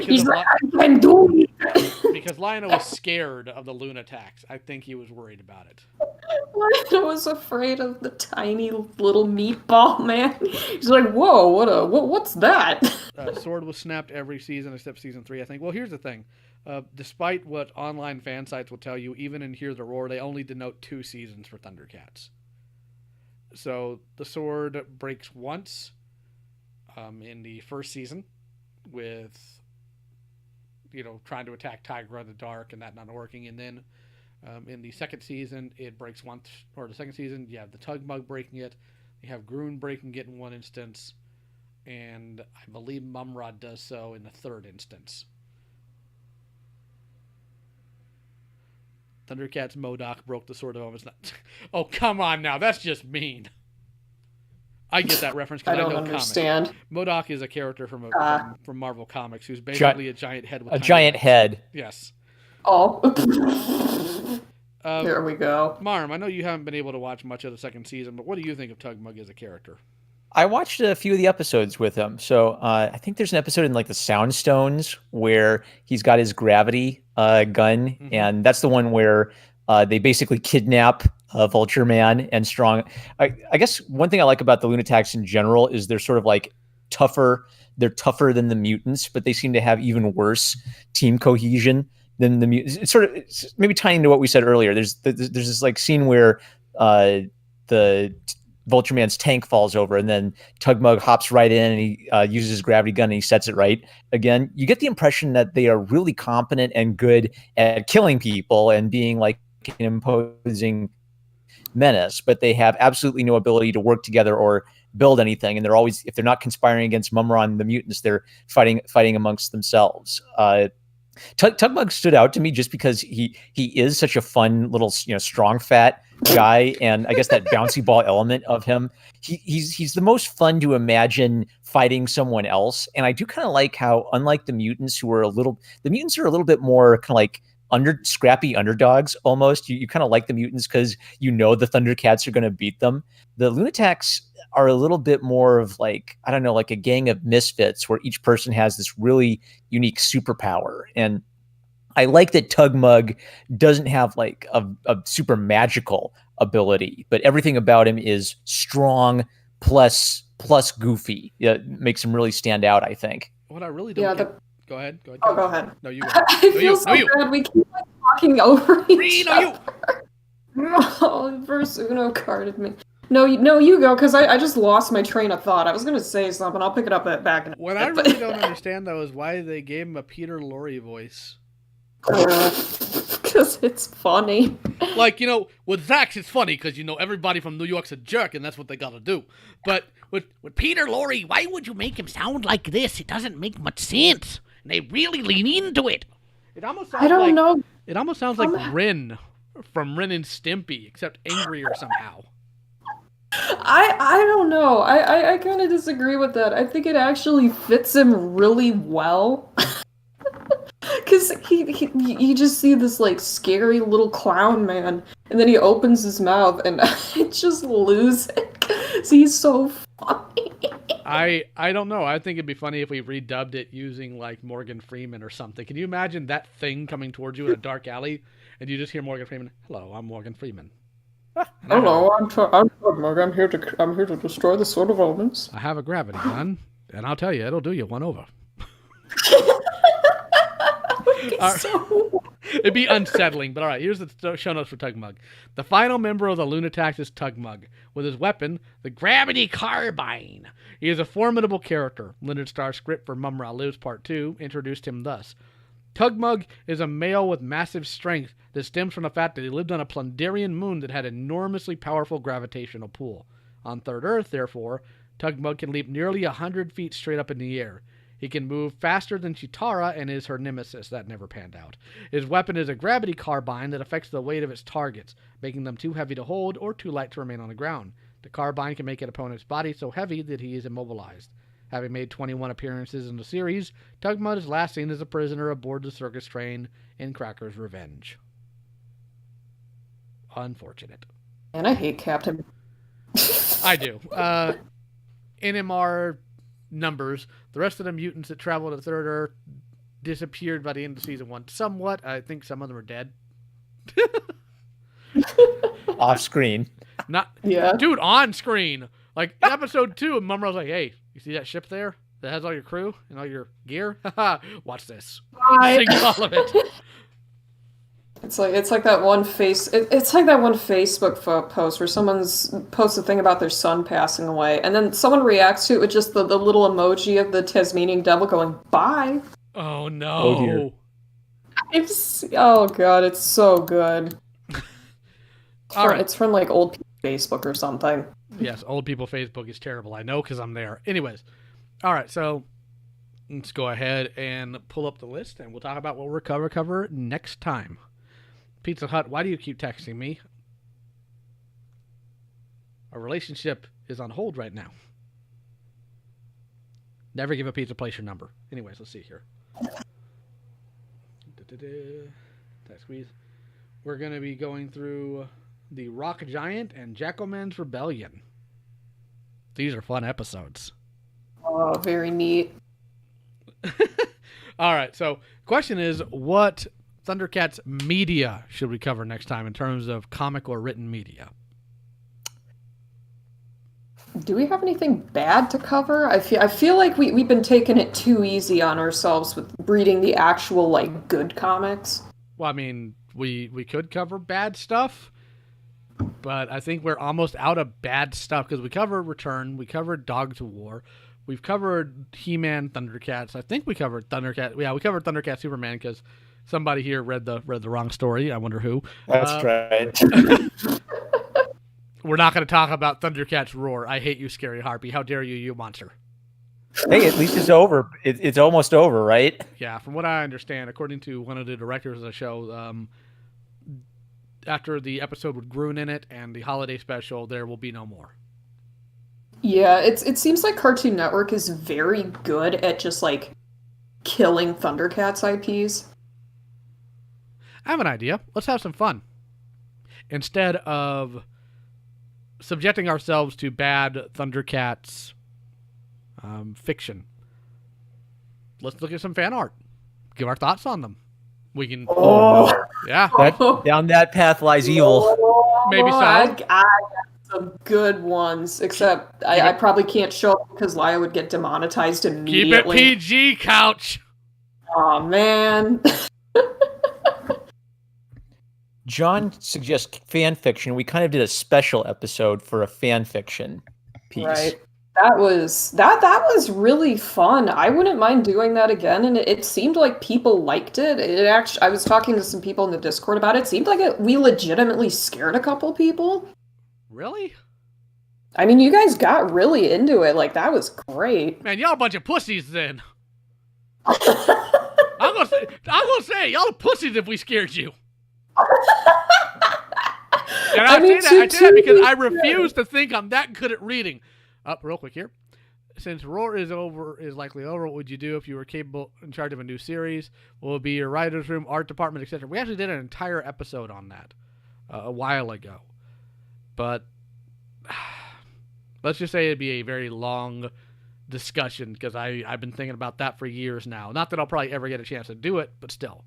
He's of like, I can do it. because Lionel was scared of the Lunatacs. I think he was worried about it. I was afraid of the tiny little meatball man. He's like, whoa, what's that? Sword was snapped every season except season 3, I think. Well, here's the thing. Despite what online fan sites will tell you, even in Hear the Roar, they only denote 2 seasons for ThunderCats. So the sword breaks once in the first season with, trying to attack Tigra in the dark and that not working. And then in the second season, it breaks once, or the second season, you have the TugMug breaking it. You have Groon breaking it in one instance. And I believe Mumrod does so in the third instance. ThunderCats MODOK broke the sword of Omin's not. Oh, come on now. That's just mean. I get that reference because I don't know understand. MODOK is a character from Marvel Comics who's basically a giant head with a giant legs. head. Yes. Oh. There we go. Marm, I know you haven't been able to watch much of the second season, but what do you think of TugMug as a character? I watched a few of the episodes with him. So I think there's an episode in like the Soundstones where he's got his gravity gun, and that's the one where they basically kidnap Vulture Man and Strong. I guess one thing I like about the Lunatacs in general is they're sort of like tougher. They're tougher than the mutants, but they seem to have even worse team cohesion than the mutants. It's maybe tying into what we said earlier. There's this like scene where the Vulture Man's tank falls over, and then TugMug hops right in and he uses his gravity gun and he sets it right again. You get the impression that they are really competent and good at killing people and being like an imposing menace, but they have absolutely no ability to work together or build anything. And they're always, if they're not conspiring against Mumra and the mutants, they're fighting amongst themselves. TugMug stood out to me just because he is such a fun little, strong fat guy, and I guess that bouncy ball element of him. He's the most fun to imagine fighting someone else, and I do kind of like how, unlike the mutants, the mutants are a little bit more kind of like scrappy underdogs almost. You kind of like the mutants because the ThunderCats are going to beat them. The Lunatacs are a little bit more of like, I don't know, like a gang of misfits where each person has this really unique superpower. And I like that TugMug doesn't have like a super magical ability, but everything about him is strong plus goofy. It makes him really stand out, I think. What I really don't Go ahead. Oh, go ahead. No, you go. I feel so bad. We keep like talking over each other. No, first Uno carded me. No, you go, because I just lost my train of thought. I was going to say something. I'll pick it up back in a What minute, I really don't understand, though, is why they gave him a Peter Lorre voice. Because it's funny. Like, with Zax, it's funny because, everybody from New York's a jerk, and that's what they got to do. But with Peter Lorre, why would you make him sound like this? It doesn't make much sense. And they really lean into it. It almost sounds know. It almost sounds like Ren from Ren and Stimpy, except angrier somehow. I don't know. I kind of disagree with that. I think it actually fits him really well. Because you just see this like scary little clown man, and then he opens his mouth, and I just lose it. He's so funny. I don't know. I think it'd be funny if we redubbed it using like Morgan Freeman or something. Can you imagine that thing coming towards you in a dark alley, and you just hear Morgan Freeman? Hello, I'm Morgan Freeman. Hello, I'm TugMug. I'm here to destroy the Sword of Omens. I have a gravity gun, and I'll tell you, it'll do you one over. It'd be unsettling, but all right, here's the show notes for TugMug. The final member of the Lunatacs is TugMug, with his weapon, the Gravity Carbine. He is a formidable character. Leonard Starr's script for Mumra Lives Part 2 introduced him thus. TugMug is a male with massive strength that stems from the fact that he lived on a Plundarian moon that had enormously powerful gravitational pull. On Third Earth, therefore, TugMug can leap nearly 100 feet straight up in the air. He can move faster than Chitara and is her nemesis. That never panned out. His weapon is a gravity carbine that affects the weight of its targets, making them too heavy to hold or too light to remain on the ground. The carbine can make an opponent's body so heavy that he is immobilized. Having made 21 appearances in the series, TugMug is last seen as a prisoner aboard the circus train in Cracker's Revenge. Unfortunate. And I hate Captain. I do. NMR numbers. The rest of the mutants that travel to Third Earth disappeared by the end of season 1. Somewhat. I think some of them are dead. Off screen. Dude, on screen. Like episode 2, Mumra was like, "Hey, you see that ship there that has all your crew and all your gear? Watch this. Sing all of it." It's like that one it's like that one Facebook post where someone's posts a thing about their son passing away, and then someone reacts to it with just the little emoji of the Tasmanian devil going bye. Oh no! Oh dear. Oh god, it's so good. Right. It's from like old people Facebook or something. Yes, old people Facebook is terrible. I know because I'm there. Anyways, all right, so let's go ahead and pull up the list, and we'll talk about what we'll cover next time. Pizza Hut, why do you keep texting me? Our relationship is on hold right now. Never give a pizza place your number. Anyways, let's see here. That squeeze. We're going to be going through the Rock Giant and Jackalman's Rebellion. These are fun episodes. Oh, very neat. All right, so question is, what ThunderCats media should we cover next time in terms of comic or written media? Do we have anything bad to cover? I feel like we've been taking it too easy on ourselves with reading the actual, like, good comics. Well, I mean, we could cover bad stuff, but I think we're almost out of bad stuff because we covered Return, we covered Dogs of War, we've covered He-Man, ThunderCats. I think we covered ThunderCat. Yeah, we covered ThunderCat Superman because somebody here read the wrong story. I wonder who. That's right. We're not going to talk about ThunderCats Roar. I hate you, Scary Harpy. How dare you, you monster. Hey, at least it's over. It's almost over, right? Yeah, from what I understand, according to one of the directors of the show, after the episode with Grun in it and the holiday special, there will be no more. Yeah, it seems like Cartoon Network is very good at just, like, killing ThunderCats IPs. I have an idea. Let's have some fun. Instead of subjecting ourselves to bad ThunderCats fiction, let's look at some fan art. Give our thoughts on them. We can... Yeah. Down that path lies evil. Maybe so. I got some good ones, except I probably can't show up because Laya would get demonetized immediately. Keep it PG, Couch. Oh man. John suggests fan fiction. We kind of did a special episode for a fan fiction piece. Right. That was really fun. I wouldn't mind doing that again, and it seemed like people liked it. I was talking to some people in the Discord about it. It seemed like we legitimately scared a couple people. Really? I mean, you guys got really into it. Like, that was great. Man, y'all a bunch of pussies then. I'm gonna say y'all are pussies if we scared you. And I say that because I refuse to think I'm that good at reading. Up real quick here. Since Roar is likely over, what would you do if you were capable in charge of a new series? What would be your writer's room, art department, etc.? We actually did an entire episode on that a while ago. But let's just say it'd be a very long discussion because I've been thinking about that for years now. Not that I'll probably ever get a chance to do it, but still.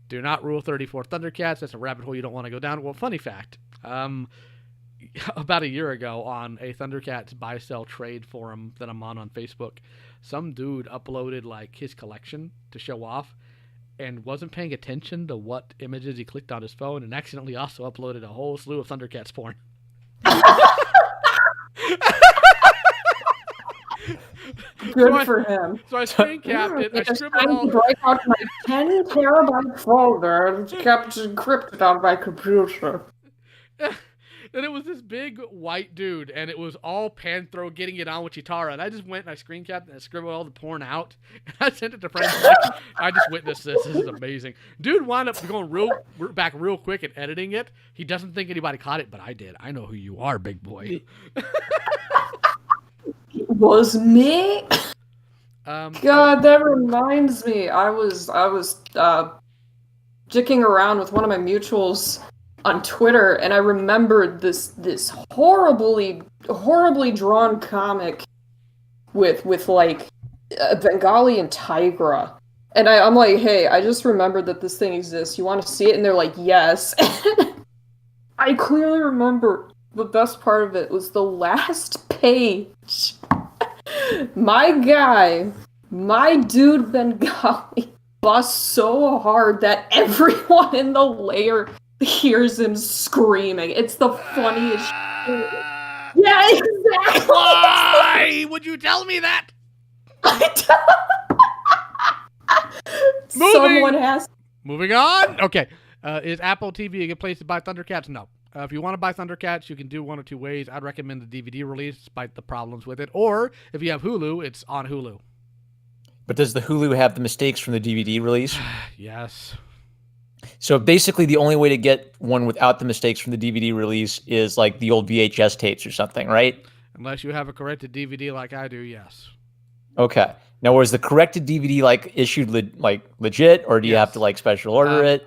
Do not rule 34 ThunderCats. That's a rabbit hole you don't want to go down. Well, funny fact. About a year ago on a ThunderCats buy-sell trade forum that I'm on Facebook, some dude uploaded like his collection to show off and wasn't paying attention to what images he clicked on his phone and accidentally also uploaded a whole slew of ThunderCats porn. Good for him. So I screen capped it. I scribbled all... break out my 10 terabyte folder and kept encrypted on my computer. And it was this big white dude, and it was all Panthro getting it on with Chitara. And I just went and I screen capped and I scribbled all the porn out. And I sent it to friends. Like, I just witnessed this. This is amazing. Dude wound up going back real quick and editing it. He doesn't think anybody caught it, but I did. I know who you are, big boy. It was me. God, that reminds me. I was dicking around with one of my mutuals on Twitter, and I remembered this horribly drawn comic with like Bengali and Tigra. And I'm like, hey, I just remembered that this thing exists. You want to see it? And they're like, yes. I clearly remember the best part of it was the last page. My guy, my dude Bengali, busts so hard that everyone in the layer hears him screaming. It's the funniest shit. Yeah, exactly. Why would you tell me that? Someone has. Moving on. Okay. Is Apple TV a good place to buy ThunderCats? No. If you want to buy ThunderCats, you can do one of two ways. I'd recommend the DVD release, despite the problems with it. Or if you have Hulu, it's on Hulu. But does the Hulu have the mistakes from the DVD release? Yes. So basically, the only way to get one without the mistakes from the DVD release is like the old VHS tapes or something, right? Unless you have a corrected DVD like I do, yes. Okay. Now, was the corrected DVD like issued legit, or do you have to like special order it?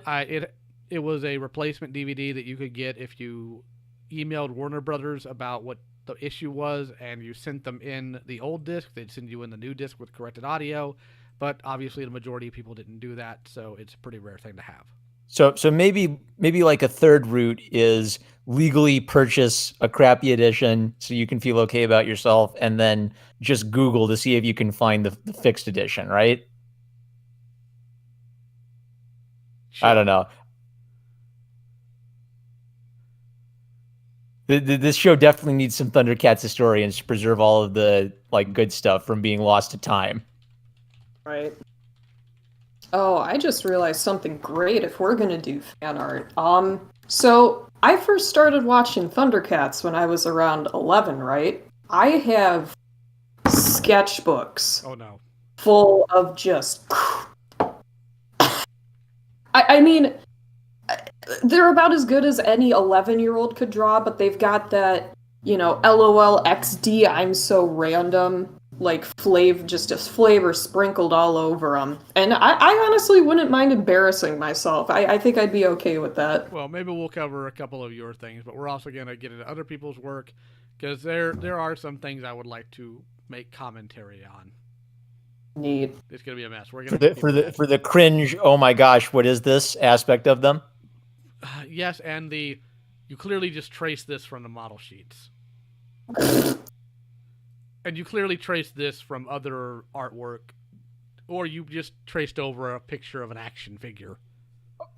It was a replacement DVD that you could get if you emailed Warner Brothers about what the issue was, and you sent them in the old disc. They'd send you in the new disc with corrected audio, but obviously the majority of people didn't do that, so it's a pretty rare thing to have. So maybe like a third route is legally purchase a crappy edition so you can feel okay about yourself, and then just Google to see if you can find the fixed edition, right? Sure. I don't know. This show definitely needs some ThunderCats historians to preserve all of the like good stuff from being lost to time. Right. Oh, I just realized something great if we're gonna do fan art. So I first started watching ThunderCats when I was around 11, right? I have sketchbooks. Oh no. Full of just I mean, they're about as good as any 11-year-old could draw, but they've got that, LOL XD, I'm so random, like flavor sprinkled all over them. And I honestly wouldn't mind embarrassing myself. I think I'd be okay with that. Well, maybe we'll cover a couple of your things, but we're also going to get into other people's work, because there are some things I would like to make commentary on. Neat. It's going to be a mess. We're for the cringe, oh my gosh, what is this aspect of them? Yes, and you clearly just trace this from the model sheets. And you clearly trace this from other artwork, or you just traced over a picture of an action figure.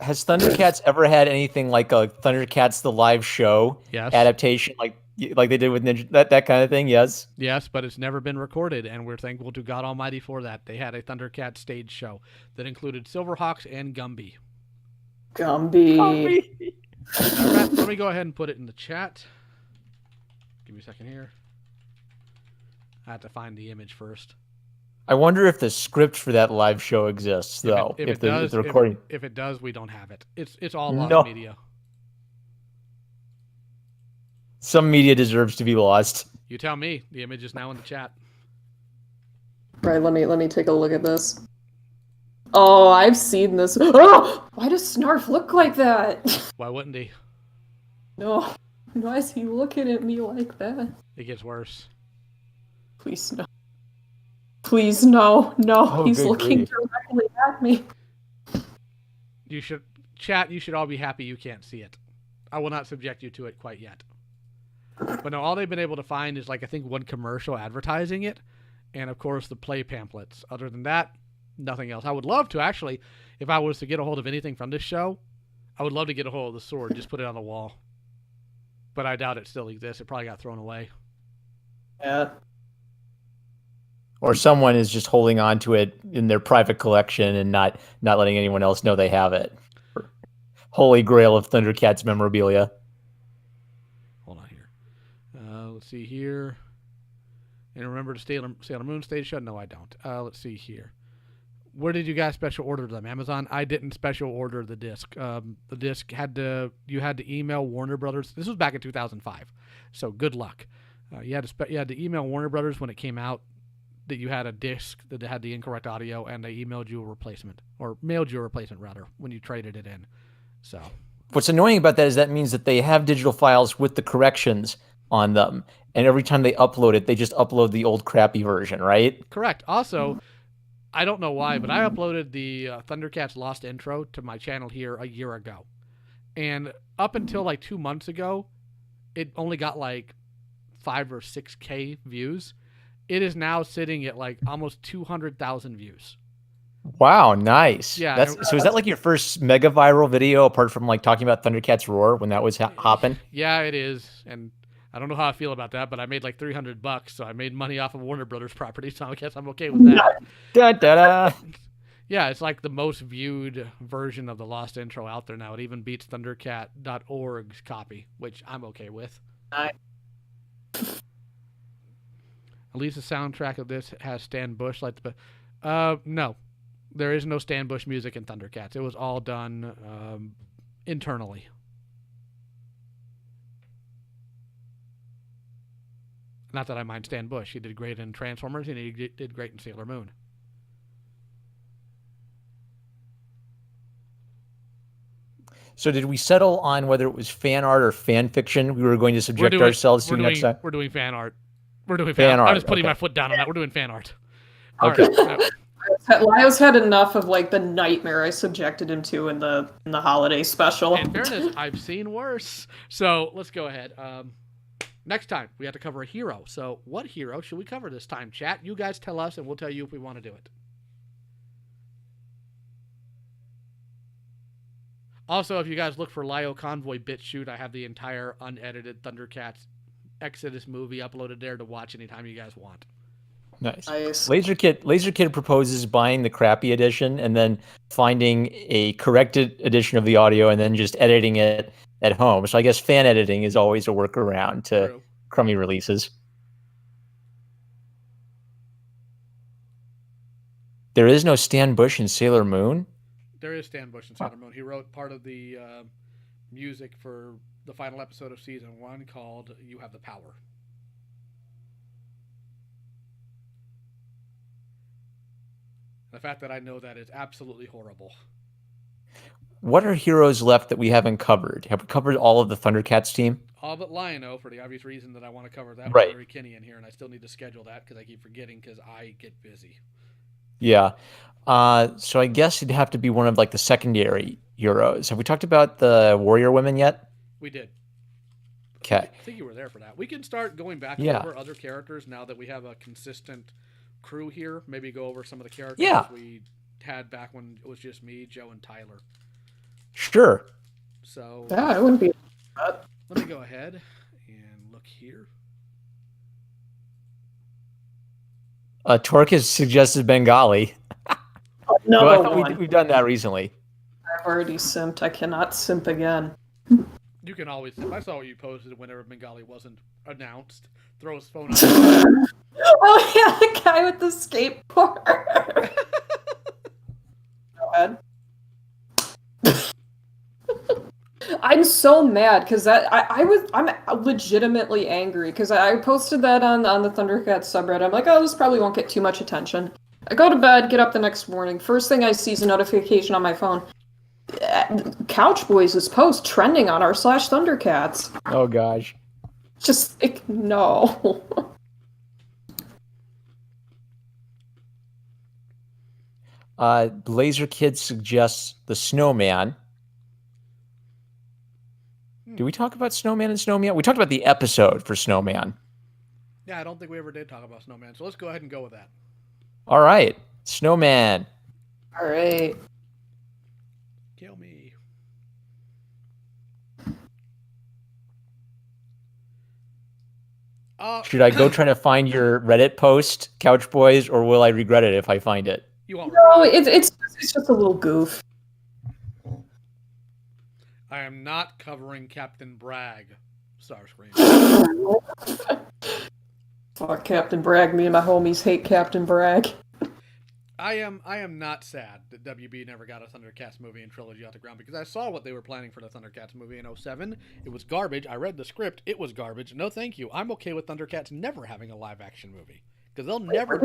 Has ThunderCats ever had anything like a ThunderCats the live show adaptation, like they did with Ninja, that kind of thing? Yes. Yes, but it's never been recorded, and we're thankful to God Almighty for that. They had a ThunderCat stage show that included Silverhawks and Gumby. Gumby. Let me go ahead and put it in the chat. Give me a second here. I have to find the image first. I wonder if the script for that live show exists, though. If it does, we don't have it. It's all lost media. Some media deserves to be lost. You tell me. The image is now in the chat. Right, let me take a look at this. Oh, I've seen this. Oh, why does Snarf look like that? Why wouldn't he? No. Why is he looking at me like that? It gets worse. Please no. Please no. No, oh, he's looking directly at me. You should all be happy you can't see it. I will not subject you to it quite yet. But no, all they've been able to find is I think one commercial advertising it, and of course the play pamphlets. Other than that, nothing else. I would love to actually, if I was to get a hold of anything from this show, I would love to get a hold of the sword, just put it on the wall. But I doubt it still exists. It probably got thrown away. Yeah. Or someone is just holding on to it in their private collection and not letting anyone else know they have it. Holy grail of ThunderCats memorabilia. Hold on here. Let's see here. And remember the Sailor Moon stage show? No, I don't. Let's see here. Where did you guys special order them? Amazon? I didn't special order the disc. The disc you had to email Warner Brothers. This was back in 2005, so good luck. You had to email Warner Brothers when it came out that you had a disc that had the incorrect audio, and they emailed you a replacement, or mailed you a replacement rather, when you traded it in. So what's annoying about that is that means that they have digital files with the corrections on them, and every time they upload it, they just upload the old crappy version, right? Correct. Also, I don't know why, but I uploaded the ThunderCats Lost intro to my channel here a year ago. And up until like 2 months ago, it only got like 5 or 6K views. It is now sitting at like almost 200,000 views. Wow, nice. Yeah. So is that like your first mega viral video apart from like talking about Thundercats Roar when that was hopping? Yeah, it is. And I don't know how I feel about that, but I made like $300, so I made money off of Warner Brothers property, so I guess I'm okay with that. Da, da, da. Yeah, it's like the most viewed version of the Lost intro out there now. It even beats ThunderCat.org's copy, which I'm okay with. At least the soundtrack of this has Stan Bush like the. No, there is no Stan Bush music in ThunderCats. It was all done internally. Not that I mind Stan Bush. He did great in Transformers, and he did great in Sailor Moon. So did we settle on whether it was fan art or fan fiction we were going to subject ourselves to next time? We're doing fan art. We're doing fan art. I'm just putting my foot down on that. We're doing fan art. Okay. Lyle's had enough of like the nightmare I subjected him to in the holiday special. In fairness, I've seen worse. So let's go ahead. Next time we have to cover a hero. So what hero should we cover this time, chat? You guys tell us, and we'll tell you if we want to do it. Also, if you guys look for Lio Convoy BitChute, I have the entire unedited ThunderCats Exodus movie uploaded there to watch anytime you guys want. Nice. Laser Kid proposes buying the crappy edition and then finding a corrected edition of the audio and then just editing it at home. So I guess fan editing is always a workaround to crummy releases. There is no Stan Bush in Sailor Moon? There is Stan Bush in Sailor Moon. He wrote part of the music for the final episode of Season 1 called You Have the Power. The fact that I know that is absolutely horrible. What are heroes left that we haven't covered? Have we covered all of the ThunderCats team? All but Lion-O, for the obvious reason that I want to cover that with Larry Kinney in here, and I still need to schedule that because I keep forgetting because I get busy. Yeah. So I guess it'd have to be one of like the secondary heroes. Have we talked about the warrior women yet? We did. Okay. I think you were there for that. We can start going back over other characters now that we have a consistent crew here. Maybe go over some of the characters we had back when it was just me, Joe, and Tyler. Sure. So yeah, it wouldn't be. Let me go ahead and look here. Torque has suggested Bengali. No, I thought we've done that recently. I've already simped. I cannot simp again. You can always simp. I saw what you posted whenever Bengali wasn't announced. Throw his phone up. Oh yeah, the guy with the skateboard. Go ahead. I'm so mad because I'm legitimately angry because I posted that on the ThunderCats subreddit. I'm like, oh, this probably won't get too much attention. I go to bed, get up the next morning. First thing I see is a notification on my phone. Couch Boys' post trending on r/ThunderCats. Oh gosh. Just no. Laser Kid suggests the Snowman. Did we talk about Snowman and Snowman? We talked about the episode for Snowman. Yeah, I don't think we ever did talk about Snowman, so let's go ahead and go with that. All right. Snowman. All right. Kill me. Should I go try to find your Reddit post, Couch Boys, or will I regret it if I find it? You won't. No, it's just a little goof. I am not covering Captain Bragg. Starscream. Fuck Captain Bragg. Me and my homies hate Captain Bragg. I am not sad that WB never got a ThunderCats movie and trilogy off the ground because I saw what they were planning for the ThunderCats movie in 2007. It was garbage. I read the script. It was garbage. No, thank you. I'm okay with ThunderCats never having a live action movie because they'll never.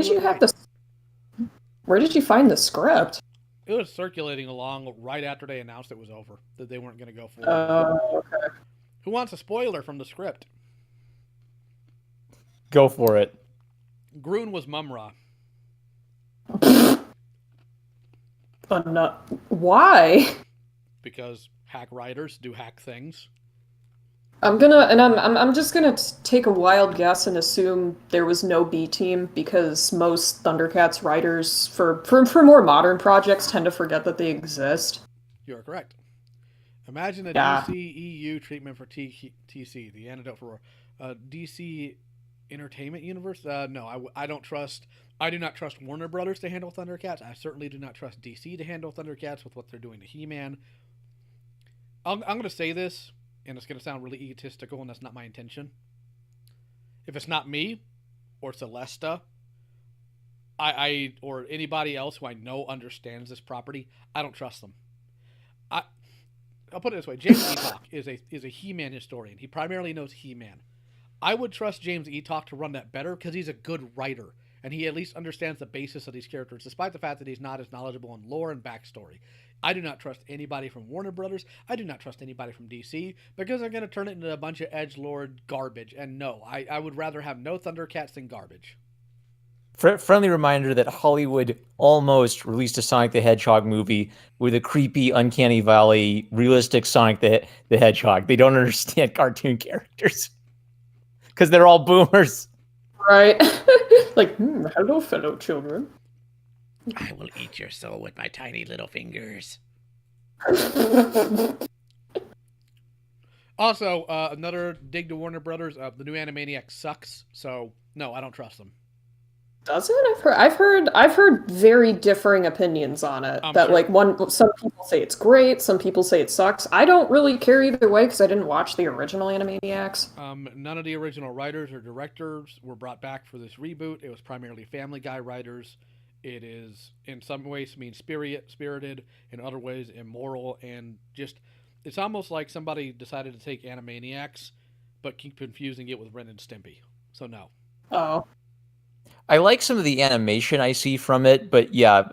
Where did you find the script? It was circulating along right after they announced it was over that they weren't going to go for it. Oh, okay. Who wants a spoiler from the script? Go for it. Grun was Mumra. No. Why? Because hack writers do hack things. I'm just gonna take a wild guess and assume there was no B team because most ThunderCats writers for more modern projects tend to forget that they exist. You're correct. Imagine a Yeah. DC EU treatment for TC, the antidote for DC Entertainment Universe. No, I don't trust. I do not trust Warner Brothers to handle ThunderCats. I certainly do not trust DC to handle ThunderCats with what they're doing to He-Man. I'm going to say this, and it's going to sound really egotistical, and that's not my intention. If it's not me, or Celesta, I or anybody else who I know understands this property, I don't trust them. I'll put it this way: James Eatock is a He-Man historian. He primarily knows He-Man. I would trust James Eatock to run that better because he's a good writer and he at least understands the basis of these characters, despite the fact that he's not as knowledgeable in lore and backstory. I do not trust anybody from Warner Brothers. I do not trust anybody from DC because they're going to turn it into a bunch of edgelord garbage. And no, I would rather have no ThunderCats than garbage. Friendly reminder that Hollywood almost released a Sonic the Hedgehog movie with a creepy, uncanny valley, realistic Sonic the Hedgehog. They don't understand cartoon characters because they're all boomers. Right. Like, hello, fellow children. I will eat your soul with my tiny little fingers. Also, another dig to Warner Brothers. The new Animaniacs sucks. So no, I don't trust them. Does it? I've heard very differing opinions on it. I'm That sure. some people say it's great, some people say it sucks. I don't really care either way because I didn't watch the original Animaniacs. None of the original writers or directors were brought back for this reboot. It was primarily Family Guy writers. It is in some ways spirited, in other ways immoral, and just it's almost like somebody decided to take Animaniacs, but keep confusing it with Ren and Stimpy. So no. Oh. I like some of the animation I see from it, but yeah,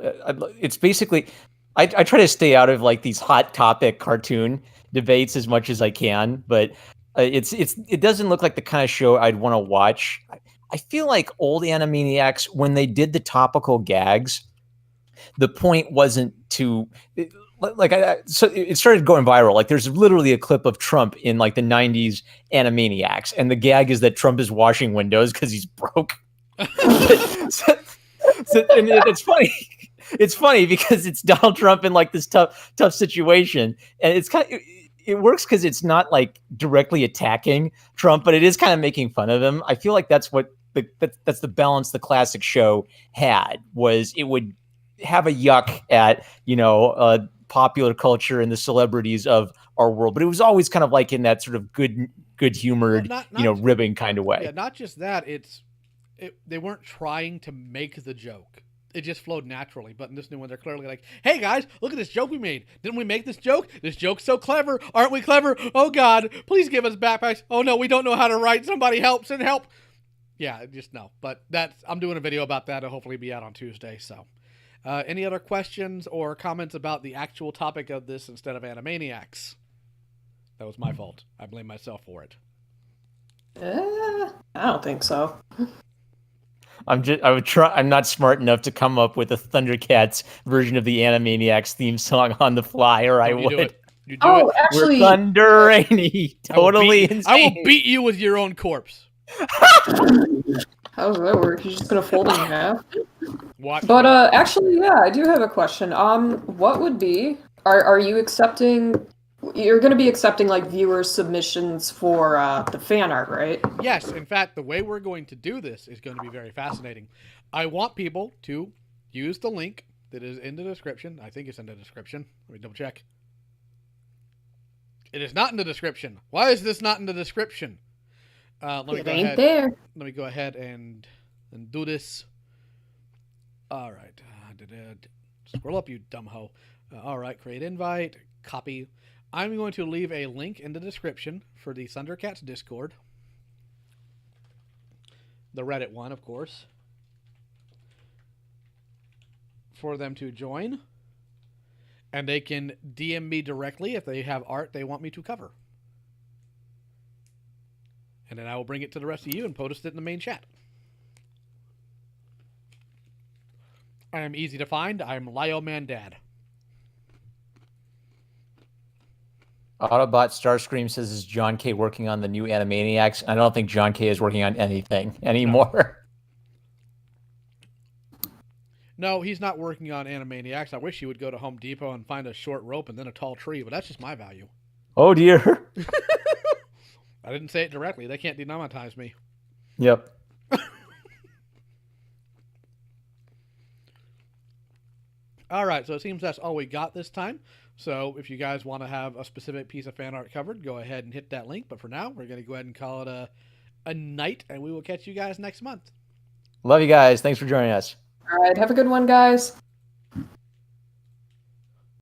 it's basically I try to stay out of like these hot topic cartoon debates as much as I can, but it doesn't look like the kind of show I'd want to watch. I feel like old Animaniacs, when they did the topical gags, the point wasn't to so it started going viral. Like there's literally a clip of Trump in like the 90s Animaniacs, and the gag is that Trump is washing windows because he's broke. And it's funny. It's funny because it's Donald Trump in like this tough situation, and it's kind of it works because it's not like directly attacking Trump, but it is kind of making fun of him. I feel like that's what that's the balance the classic show had. Was it would have a yuck at popular culture and the celebrities of our world, but it was always kind of like in that sort of good humored ribbing kind of way. Yeah, not just that. They weren't trying to make the joke. It just flowed naturally. But in this new one, they're clearly like, hey guys, look at this joke we made. Didn't we make this joke? This joke's so clever. Aren't we clever? Oh God, please give us backpacks. Oh no, we don't know how to write. Somebody help, send help. Yeah, just no. But I'm doing a video about that. It'll hopefully be out on Tuesday. So any other questions or comments about the actual topic of this instead of Animaniacs? That was my fault. I blame myself for it. I don't think so. I'm not smart enough to come up with a ThunderCats version of the Animaniacs theme song on the fly, or I would. Do it. Actually, we're thunder rainy, totally insane. I will beat you with your own corpse. How does that work? You're just gonna fold it in half? Watch. But actually, yeah, I do have a question. What would be? Are you accepting? You're going to be accepting like viewer submissions for the fan art, right? Yes. In fact, the way we're going to do this is going to be very fascinating. I want people to use the link that is in the description. I think it's in the description. Let me double check. It is not in the description. Why is this not in the description? Let me go ahead and do this. All right. Scroll up, you dumb hoe. All right. Create invite. Copy. I'm going to leave a link in the description for the ThunderCats Discord. The Reddit one, of course. For them to join. And they can DM me directly if they have art they want me to cover. And then I will bring it to the rest of you and post it in the main chat. I am easy to find. I'm Lio Man Dad. Autobot Starscream says, is John K working on the new Animaniacs? I don't think John K is working on anything anymore. No, he's not working on Animaniacs. I wish he would go to Home Depot and find a short rope and then a tall tree, but that's just my value. Oh, dear. I didn't say it directly. They can't demonetize me. Yep. All right, so it seems that's all we got this time. So if you guys want to have a specific piece of fan art covered, go ahead and hit that link. But for now, we're going to go ahead and call it a night, and we will catch you guys next month. Love you guys. Thanks for joining us. All right, have a good one, guys.